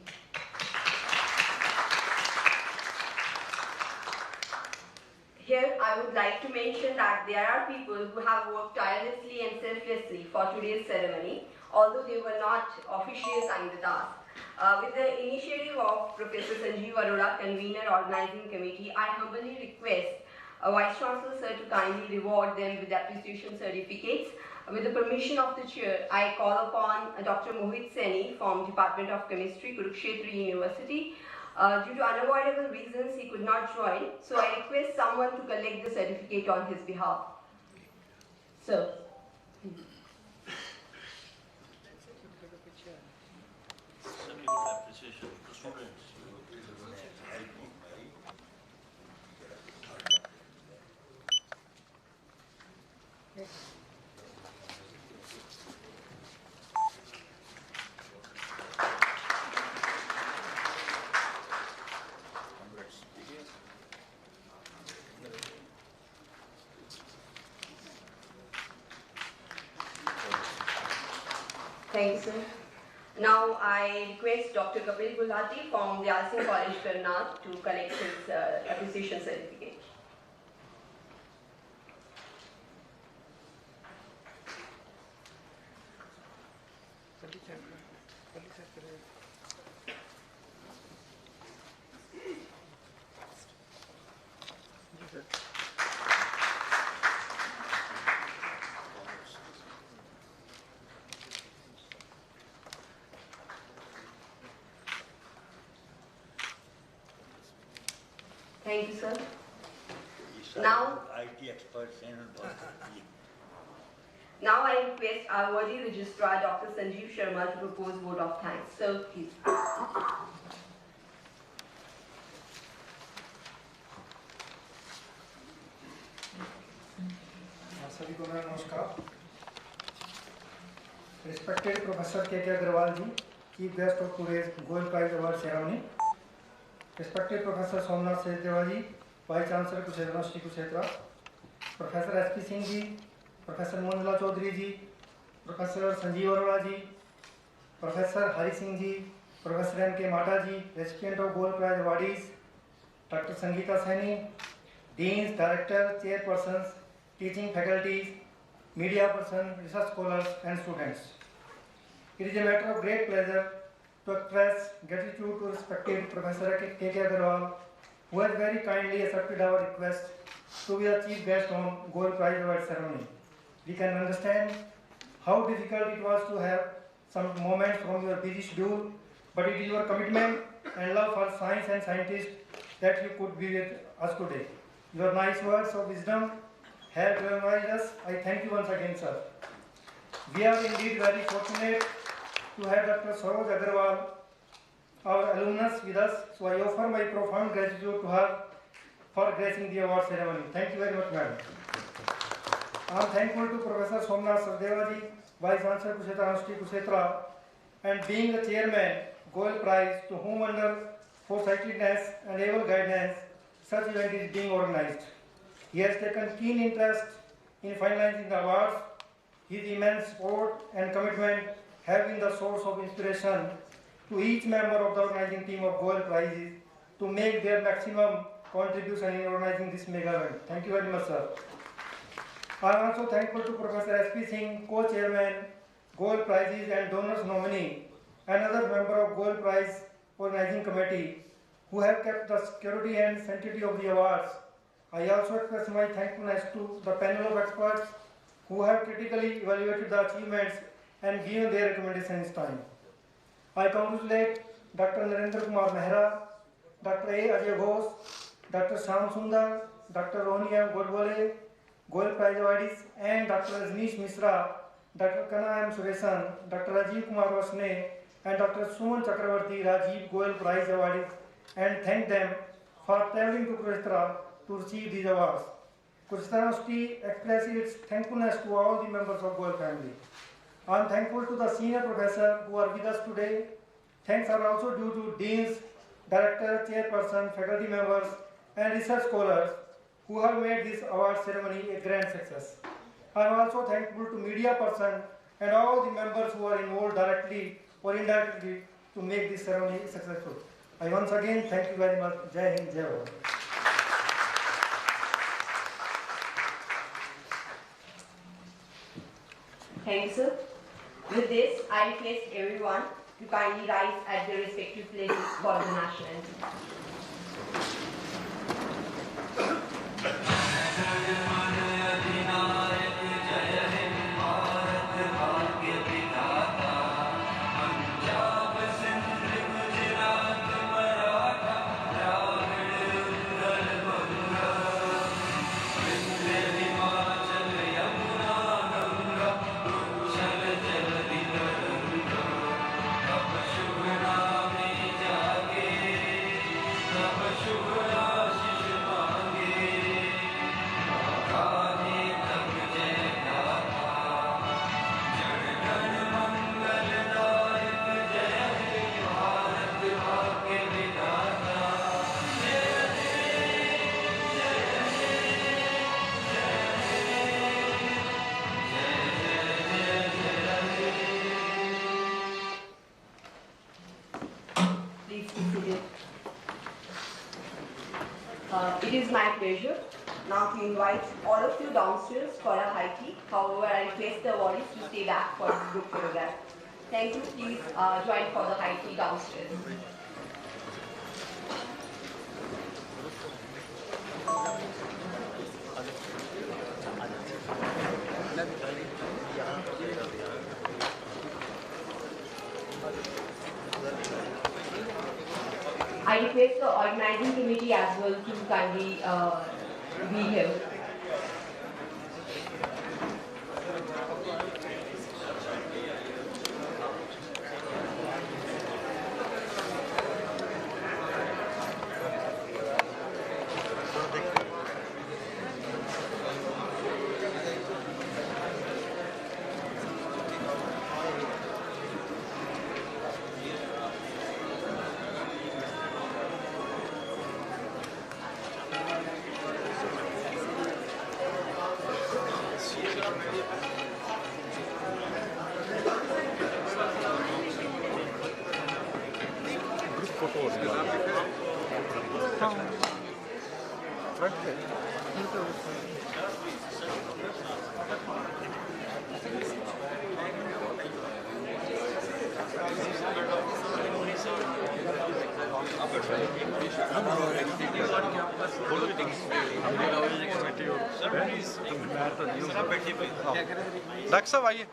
Here, I would like to mention that there are people who have worked tirelessly and selflessly for today's ceremony, although they were not officially assigned the task. With the initiative of Professor Sanjeev Arora, convener organizing committee, I humbly request Vice Chancellor Sir to kindly reward them with appreciation certificates. With the permission of the chair, I call upon Dr. Mohit Seni from Department of Chemistry, Kurukshetra University. Due to unavoidable reasons, he could not join, so I request someone to collect the certificate on his behalf. Sir. Appreciation to students. Thank you, sir. Now I request Dr. Kapil Gulati from the Alsing College, Karnal, to collect his appreciation certificate. Thank you, sir. Now, IT experts and now I request our worthy registrar, Dr. Sanjeev Sharma, to propose vote of thanks. So, please. सभी को मेरा नमस्कार. Respected Professor K.K. Agarwal ji, Chief Guest of today's Goyal Prize Award ceremony. Respected Professor Somnath Sachdeva ji, Vice Chancellor Kurukshetra University Kurukshetra. Professor S.P. Singh ji, Professor Mandala Chaudhary ji, Professor Sanjeev Arora ji, Professor Hari Singh ji, Professor M.K. Mata ji, recipient of Goyal Prize awardees, Dr. Sangeeta Saini, Deans, Director, Chairpersons, teaching faculties, media person, research scholars and students. It is a matter of great pleasure to express gratitude to respected Professor K.K. Agarwal, who has very kindly accepted our request to be the chief guest on Goyal Prize Award ceremony. We can understand how difficult it was to have some moments from your busy schedule, but it is your commitment and love for science and scientists that you could be with us today. Your nice words of wisdom have galvanized us. I thank you once again, sir. We are indeed very fortunate to have Dr. Saroj Agarwal, our alumnus, with us, so I offer my profound gratitude to her for gracing the award ceremony. Thank you very much, madam. I am thankful to Professor Somnath Sachdeva ji, Vice Chancellor Kurukshetra University Kurukshetra, and being the chairman, Goyal Prize, to whom under foresightedness and able guidance, such event is being organized. He has taken keen interest in finalizing the awards. His immense support and commitment have been the source of inspiration to each member of the organizing team of Goyal Prizes to make their maximum contribution in organizing this mega event. Thank you very much, sir. I am also thankful to Professor S.P. Singh, co-chairman, Goyal Prizes and donors nominee, another member of Goyal Prize organizing committee, who have kept the security and sanctity of the awards. I also express my thankfulness to the panel of experts who have critically evaluated the achievements and given their recommendations in time. I congratulate Dr. Narendra Kumar Mehra, Dr. A. Ajay Ghosh, Dr. Sham Sundar, Dr. Rohini M. Godbole, Goyal Prize awardees, and Dr. Rajneesh Mishra, Dr. Kanna M. Suresan, Dr. Rajiv Kumar Vasne, and Dr. Suman Chakravarti, Rajiv Goyal Prize awardees, and thank them for traveling to Kurukshetra to receive these awards. Kurukshetra University expresses its thankfulness to all the members of Goyal family. I am thankful to the senior professors who are with us today. Thanks are also due to deans, director, chairperson, faculty members, and research scholars who have made this award ceremony a grand success. I am also thankful to media person and all the members who are involved directly or indirectly to make this ceremony successful. I once again thank you very much. Jai Hind, Jai Bharat. Thank you, sir. With this, I request everyone to kindly rise at their respective places for the national anthem. Please be seated. It is my pleasure now to invite all of you downstairs for a high tea. However, I request the awardees to stay back for the group photograph. Thank you. Please join for the high tea downstairs. I request the organizing committee as well to kindly be here. Doctor साहब आइए।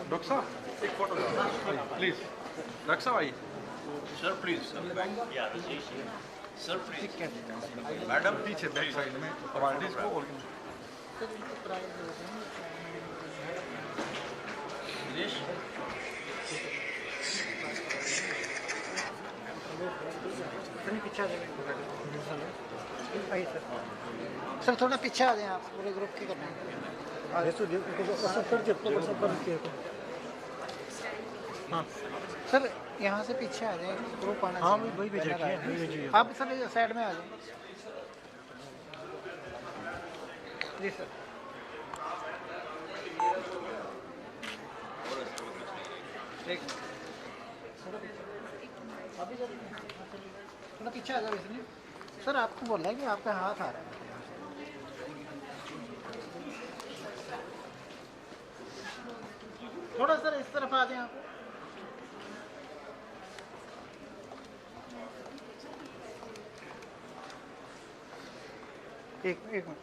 Doctor साहब एक photo please. Doctor साहब आइए। Sir please sir please madam पीछे back side में awardees को Dinesh sir थोड़ा पीछे आ जाए आप पूरे ग्रुप के करना हाँ सर यहाँ से पीछे आ जाए ग्रुप आना हाँ वही भेजिए आप सर साइड में आ जाए जी सर ठीक थोड़ा पीछे आ जाओ इसलिए सर आपको बोल रहा है कि आपका हाथ आ रहा है थोड़ा सर इस तरफ आ जाए आप एक मिनट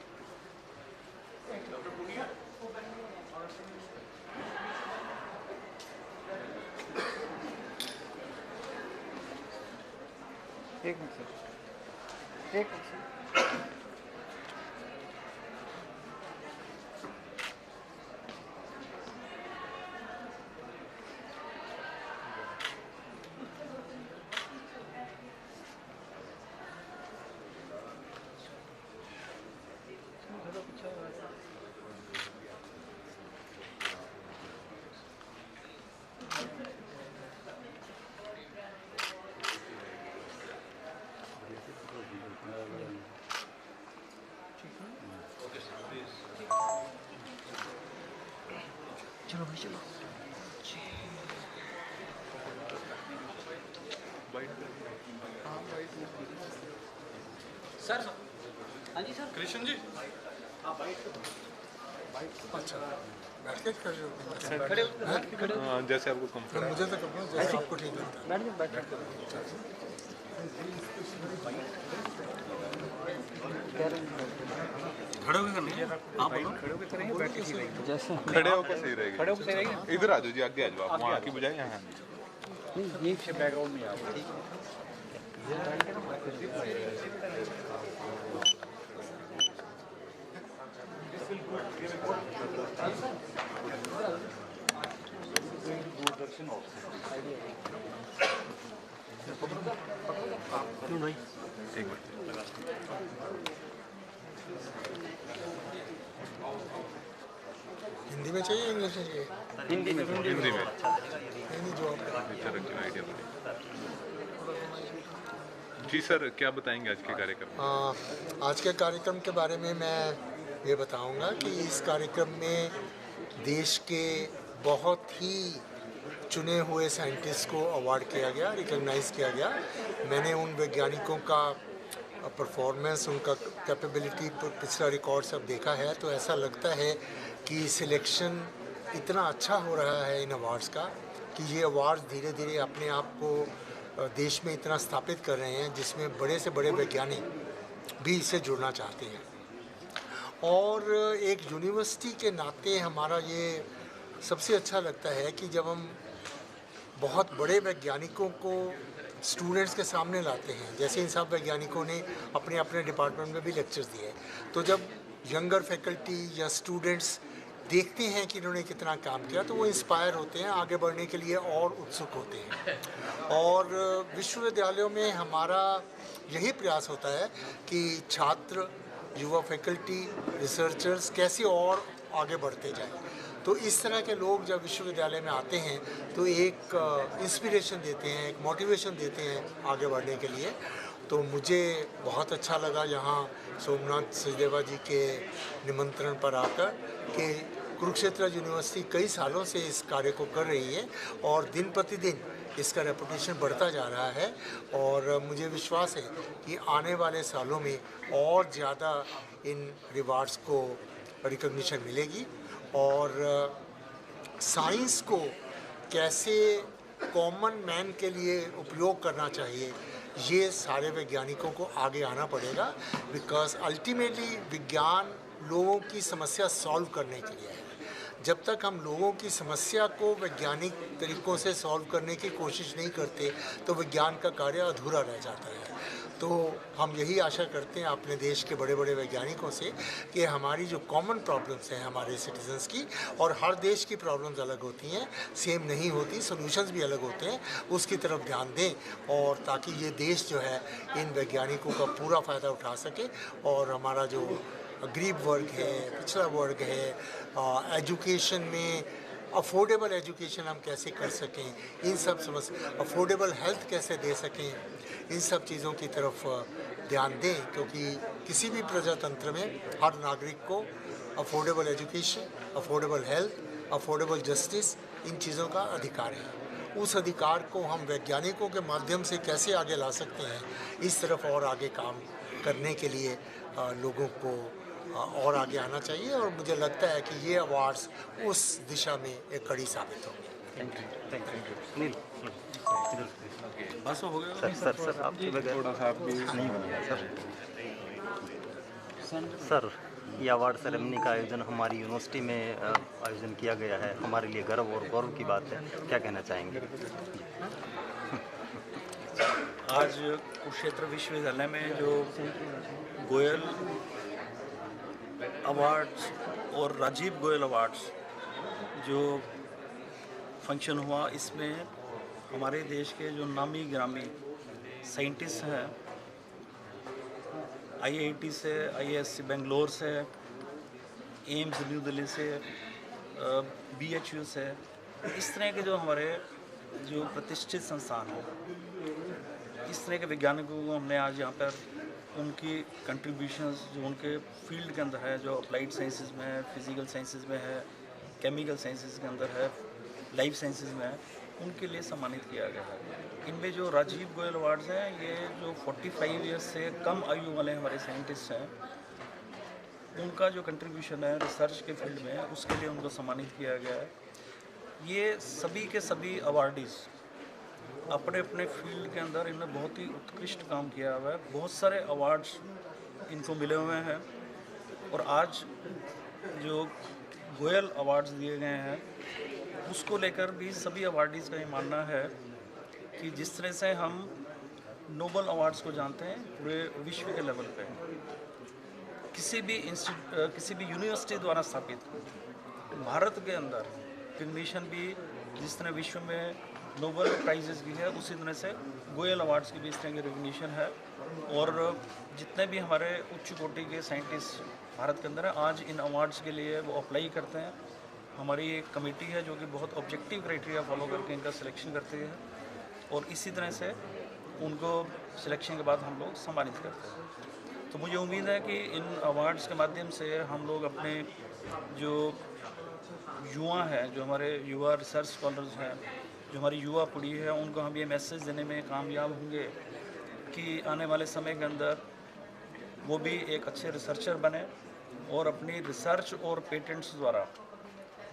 एक मिनट सर एक मिनट सर चलो भाई चलो सर हाँ जी सर कृष्ण जी आप अच्छा बैठ के खड़े हो जैसे आपको कंफर्ट मुझे तो कपड़ा जैसे आपको ठीक लगता है खड़े होकर करनी है आप बोलो खड़े होकर करेंगे बैठ के ठीक रहेगी जैसे खड़े होकर सही रहेगी खड़े होकर सही रहेगी इधर आ जाओ जी आगे आ जाओ आप वहाँ की बजाय यहाँ नहीं ये पीछे बैकग्राउंड में आओ ठीक क्यों नहीं एक मिनट हिंदी में चाहिए इंग्लिश में चाहिए हिंदी में नहीं जो आइडिया जी सर क्या बताएंगे आज के कार्यक्रम में आज के कार्यक्रम के बारे में मैं ये बताऊंगा कि इस कार्यक्रम में देश के बहुत ही चुने हुए साइंटिस्ट को अवार्ड किया गया रिकॉग्नाइज किया गया मैंने उन वैज्ञानिकों का परफॉर्मेंस उनका कैपेबिलिटी पिछला रिकॉर्ड सब देखा है तो ऐसा लगता है कि सिलेक्शन इतना अच्छा हो रहा है इन अवार्ड्स का कि ये अवार्ड्स धीरे धीरे अपने आप को देश में इतना स्थापित कर रहे हैं जिसमें बड़े से बड़े वैज्ञानिक भी इससे जुड़ना चाहते हैं और एक यूनिवर्सिटी के नाते हमारा ये सबसे अच्छा लगता है कि जब हम बहुत बड़े वैज्ञानिकों को स्टूडेंट्स के सामने लाते हैं जैसे इन सब वैज्ञानिकों ने अपने अपने डिपार्टमेंट में भी लेक्चर्स दिए तो जब यंगर फैकल्टी या स्टूडेंट्स देखते हैं कि इन्होंने कितना काम किया तो वो इंस्पायर होते हैं आगे बढ़ने के लिए और उत्सुक होते हैं और विश्वविद्यालयों में हमारा यही प्रयास होता है कि छात्र युवा फैकल्टी रिसर्चर्स कैसे और आगे बढ़ते जाएं तो इस तरह के लोग जब विश्वविद्यालय में आते हैं तो एक इंस्पिरेशन देते हैं एक मोटिवेशन देते हैं आगे बढ़ने के लिए तो मुझे बहुत अच्छा लगा यहाँ सोमनाथ सचदेवा जी के निमंत्रण पर आकर कि कुरुक्षेत्र यूनिवर्सिटी कई सालों से इस कार्य को कर रही है और दिन प्रतिदिन इसका रेपुटेशन बढ़ता जा रहा है और मुझे विश्वास है कि आने वाले सालों में और ज़्यादा इन रिवार्ड्स को रिकॉग्निशन मिलेगी और साइंस को कैसे कॉमन मैन के लिए उपयोग करना चाहिए ये सारे वैज्ञानिकों को आगे आना पड़ेगा बिकॉज अल्टीमेटली विज्ञान लोगों की समस्या सॉल्व करने के लिए है जब तक हम लोगों की समस्या को वैज्ञानिक तरीक़ों से सॉल्व करने की कोशिश नहीं करते तो विज्ञान का कार्य अधूरा रह जाता है तो हम यही आशा करते हैं अपने देश के बड़े बड़े वैज्ञानिकों से कि हमारी जो कॉमन प्रॉब्लम्स हैं हमारे सिटीजन्स की और हर देश की प्रॉब्लम्स अलग होती हैं सेम नहीं होती सॉल्यूशंस भी अलग होते हैं उसकी तरफ ध्यान दें और ताकि ये देश जो है इन वैज्ञानिकों का पूरा फ़ायदा उठा सके और हमारा जो गरीब वर्ग है पिछड़ा वर्ग है एजुकेशन में अफोर्डेबल एजुकेशन हम कैसे कर सकें इन सब समस्या अफोर्डेबल हेल्थ कैसे दे सकें इन सब चीज़ों की तरफ ध्यान दें क्योंकि किसी भी प्रजातंत्र में हर नागरिक को affordable education affordable health affordable justice in चीज़ों का अधिकार है उस अधिकार को हम वैज्ञानिकों के माध्यम से कैसे आगे ला सकते हैं इस तरफ और आगे काम करने के लिए लोगों को और आगे आना चाहिए और मुझे लगता है कि ये अवार्ड्स उस दिशा में एक कड़ी साबित होंगे थैंक यू नील बस हो गया सर आपके बगैर थोड़ा सा आप भी नहीं बनेगा सर ये अवार्ड सेरेमनी का आयोजन हमारी यूनिवर्सिटी में आयोजन किया गया है हमारे लिए गर्व और गौरव की बात है क्या कहना चाहेंगे आज कुरुक्षेत्र विश्वविद्यालय में जो गोयल अवार्ड्स और राजीव गोयल अवार्ड्स जो फंक्शन हुआ इसमें हमारे देश के जो नामी गिरामी साइंटिस्ट हैं IIT से IISc बेंगलोर से एम्स न्यू दिल्ली से BHU से इस तरह के जो हमारे जो प्रतिष्ठित संस्थान हैं इस तरह के वैज्ञानिकों को हमने आज यहाँ पर उनकी कंट्रीब्यूशंस जो उनके फील्ड के अंदर है जो अप्लाइड साइंसेज में है फिजिकल साइंसेज में है केमिकल साइंसेज के अंदर है लाइफ साइंसेज में है उनके लिए सम्मानित किया गया है इनमें जो राजीव गोयल अवार्ड्स हैं ये जो 45 ईयर्स से कम आयु वाले हमारे साइंटिस्ट हैं उनका जो कंट्रीब्यूशन है रिसर्च के फील्ड में, उसके लिए उनको सम्मानित किया गया है। ये सभी के सभी अवार्डीज़ अपने अपने फील्ड के अंदर इन्होंने बहुत ही उत्कृष्ट काम किया हुआ है। बहुत सारे अवार्ड्स इनको मिले हुए हैं और आज जो गोयल अवार्ड्स दिए गए हैं उसको लेकर भी सभी अवार्डीज़ का ये मानना है कि जिस तरह से हम नोबल अवार्ड्स को जानते हैं पूरे विश्व के लेवल पे, किसी भी यूनिवर्सिटी द्वारा स्थापित भारत के अंदर रिकग्निशन भी जिस तरह विश्व में नोबल प्राइजेस की है, उसी तरह से गोयल अवार्ड्स की भी इस तरह की रिकग्निशन है। और जितने भी हमारे उच्च कोटि के साइंटिस्ट भारत के अंदर हैं, आज इन अवार्ड्स के लिए वो अप्लाई करते हैं। हमारी एक कमेटी है जो कि बहुत ऑब्जेक्टिव क्राइटेरिया फॉलो करके इनका सिलेक्शन करती है और इसी तरह से उनको सिलेक्शन के बाद हम लोग सम्मानित करते हैं। तो मुझे उम्मीद है कि इन अवार्ड्स के माध्यम से हम लोग अपने जो युवा हैं, जो हमारे युवा रिसर्च स्कॉलर्स हैं, जो हमारी युवा पीढ़ी है, उनको हम ये मैसेज देने में कामयाब होंगे कि आने वाले समय के अंदर वो भी एक अच्छे रिसर्चर बने और अपनी रिसर्च और पेटेंट्स द्वारा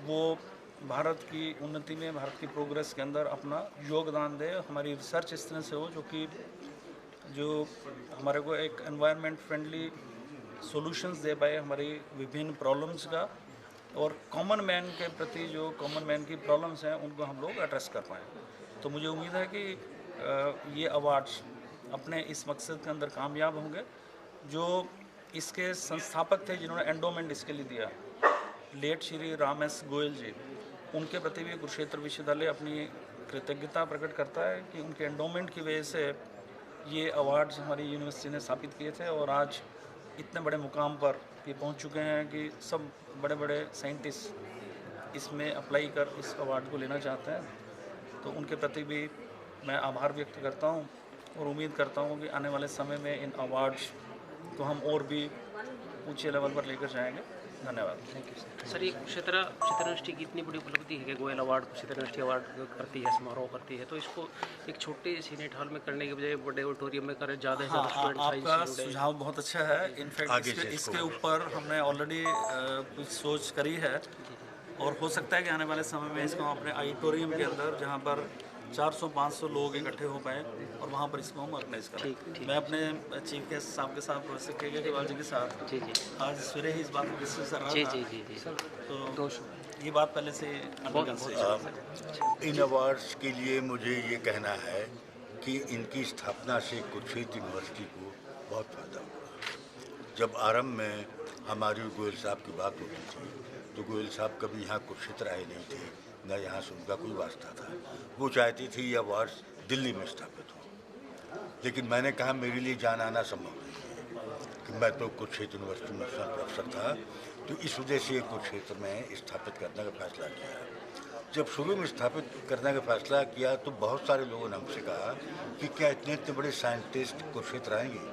वो भारत की उन्नति में, भारत की प्रोग्रेस के अंदर अपना योगदान दे। हमारी रिसर्च इस तरह से हो जो हमारे को एक एनवायरनमेंट फ्रेंडली सॉल्यूशंस दे पाए हमारी विभिन्न प्रॉब्लम्स का, और कॉमन मैन के प्रति जो कॉमन मैन की प्रॉब्लम्स हैं उनको हम लोग एड्रेस कर पाएँ। तो मुझे उम्मीद है कि ये अवार्ड्स अपने इस मकसद के अंदर कामयाब होंगे। जो इसके संस्थापक थे जिन्होंने एंडोमेंट इसके लिए दिया, लेट श्री राम एस गोयल जी, उनके प्रति भी कुरुक्षेत्र विश्वविद्यालय अपनी कृतज्ञता प्रकट करता है कि उनके एंडोमेंट की वजह से ये अवार्ड्स हमारी यूनिवर्सिटी ने स्थापित किए थे और आज इतने बड़े मुकाम पर ये पहुंच चुके हैं कि सब बड़े बड़े साइंटिस्ट इसमें अप्लाई कर इस अवार्ड को लेना चाहते हैं। तो उनके प्रति भी मैं आभार व्यक्त करता हूं और उम्मीद करता हूं कि आने वाले समय में इन अवार्ड्स को हम और भी ऊंचे लेवल पर लेकर जाएंगे। धन्यवाद। Thank you sir. ये कुरुक्षेत्र यूनिवर्सिटी की इतनी बड़ी उपलब्धि है कि Goyal award Kurukshetra university award करती है, समारोह करती है, तो इसको एक छोटे सीनेट हॉल में करने के बजाय बड़े ऑडिटोरियम में करें, ज़्यादा स्टूडेंट्स। आपका सुझाव बहुत अच्छा है। इनफैक्ट इसके ऊपर हमने ऑलरेडी कुछ सोच करी है और हो सकता है कि आने वाले समय में इसको अपने ऑडिटोरियम के अंदर, जहाँ पर 400-500 लोग इकट्ठे हो पाए और वहाँ पर इसको हम ऑर्गेनाइज करें। मैं अपने चीफ गेस्ट साहब के साथ, प्रोफेसर के अग्रवाल जी के साथ आज सवेरे ही इस बात को डिस्कस कर रहा था। तो ये बात पहले से इन अवार्ड्स के लिए मुझे ये कहना है कि इनकी स्थापना से कुरुक्षेत्र यूनिवर्सिटी को बहुत फायदा हुआ। जब आरंभ में हमारी गोयल साहब की बात होती थी तो गोयल साहब कभी यहाँ कुरुक्षेत्र आए नहीं थे, न यहाँ से उनका कोई वास्ता था। वो चाहती थी ये अवार्ड्स दिल्ली में स्थापित हो, लेकिन मैंने कहा मेरे लिए जाना आना संभव नहीं है कि मैं तो कुरुक्षेत्र यूनिवर्सिटी में प्रोफेसर था, तो इस वजह से कुरुक्षेत्र में स्थापित करने का फैसला किया। जब शुरू में स्थापित करने का फैसला किया तो बहुत सारे लोगों ने हमसे कहा कि क्या इतने इतने बड़े साइंटिस्ट कुरुक्षेत्र आएंगे,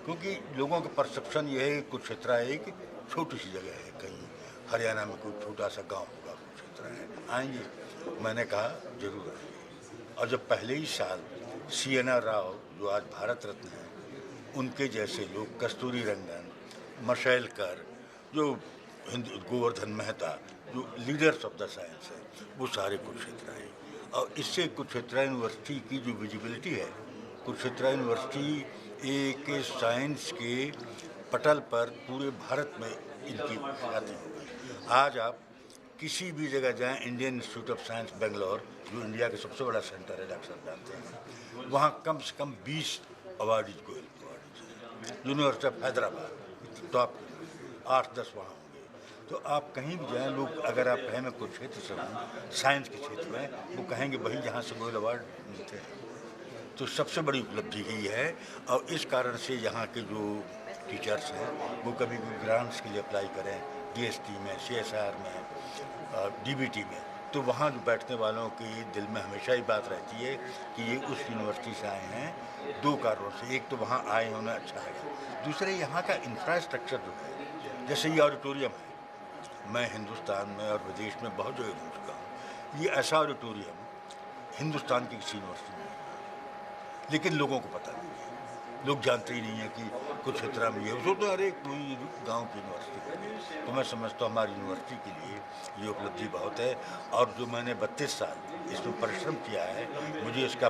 क्योंकि लोगों का परसेप्शन ये है कि कुरुक्षेत्र एक छोटी सी जगह है, कहीं हरियाणा में कोई छोटा सा गांव होगा, कुरुक्षेत्र आएंगे। मैंने कहा जरूर आएंगे। और जब पहले ही साल CNR राव जो आज भारत रत्न हैं, उनके जैसे लोग, कस्तूरी रंगन, मशैलकर, जो गोवर्धन मेहता, जो लीडर्स ऑफ द साइंस है, वो सारे कुरुक्षेत्र आए। और इससे कुरुक्षेत्र यूनिवर्सिटी की जो विजिबिलिटी है, कुरुक्षेत्र यूनिवर्सिटी एक साइंस के पटल पर पूरे भारत में इनकी ख्याति हो गई। आज आप किसी भी जगह जाएं, Indian institute of science Bangalore, जो इंडिया का सबसे बड़ा सेंटर है, डॉक्टर जानते हैं, वहाँ कम से कम 20 अवार्डीज गोयल अवार्डीज हैं। यूनिवर्सिटी ऑफ हैदराबाद टॉप 8-10 वहाँ होंगे। तो आप कहीं भी जाएं, लोग अगर आप कहें मैं कुछ क्षेत्र से हूँ, साइंस के क्षेत्र में, वो कहेंगे वही जहाँ से गोयल अवार्ड मिलते हैं। तो सबसे बड़ी उपलब्धि ही है। और इस कारण से यहाँ के जो टीचर्स हैं वो कभी भी ग्रांट्स के लिए अप्लाई करें, DST में, CSR में, DBT में, तो वहाँ जो बैठने वालों के दिल में हमेशा ही बात रहती है कि ये उस यूनिवर्सिटी से आए हैं। 2 कारणों से, एक तो वहाँ आए होना अच्छा है, दूसरे यहाँ का इंफ्रास्ट्रक्चर जो है, जैसे ये ऑडिटोरियम है, मैं हिंदुस्तान में और विदेश में बहुत जगह घूम चुका हूँ, ये ऐसा ऑडिटोरियम हिंदुस्तान की किसी यूनिवर्सिटी में, लेकिन लोगों को पता नहीं है, लोग जानते ही नहीं है कि कुरुक्षेत्र में ये उसको तो हर एक कोई गांव की यूनिवर्सिटी है। तो मैं समझता हूँ हमारी यूनिवर्सिटी के लिए ये उपलब्धि बहुत है, और जो मैंने 32 साल इसमें परिश्रम किया है, मुझे इसका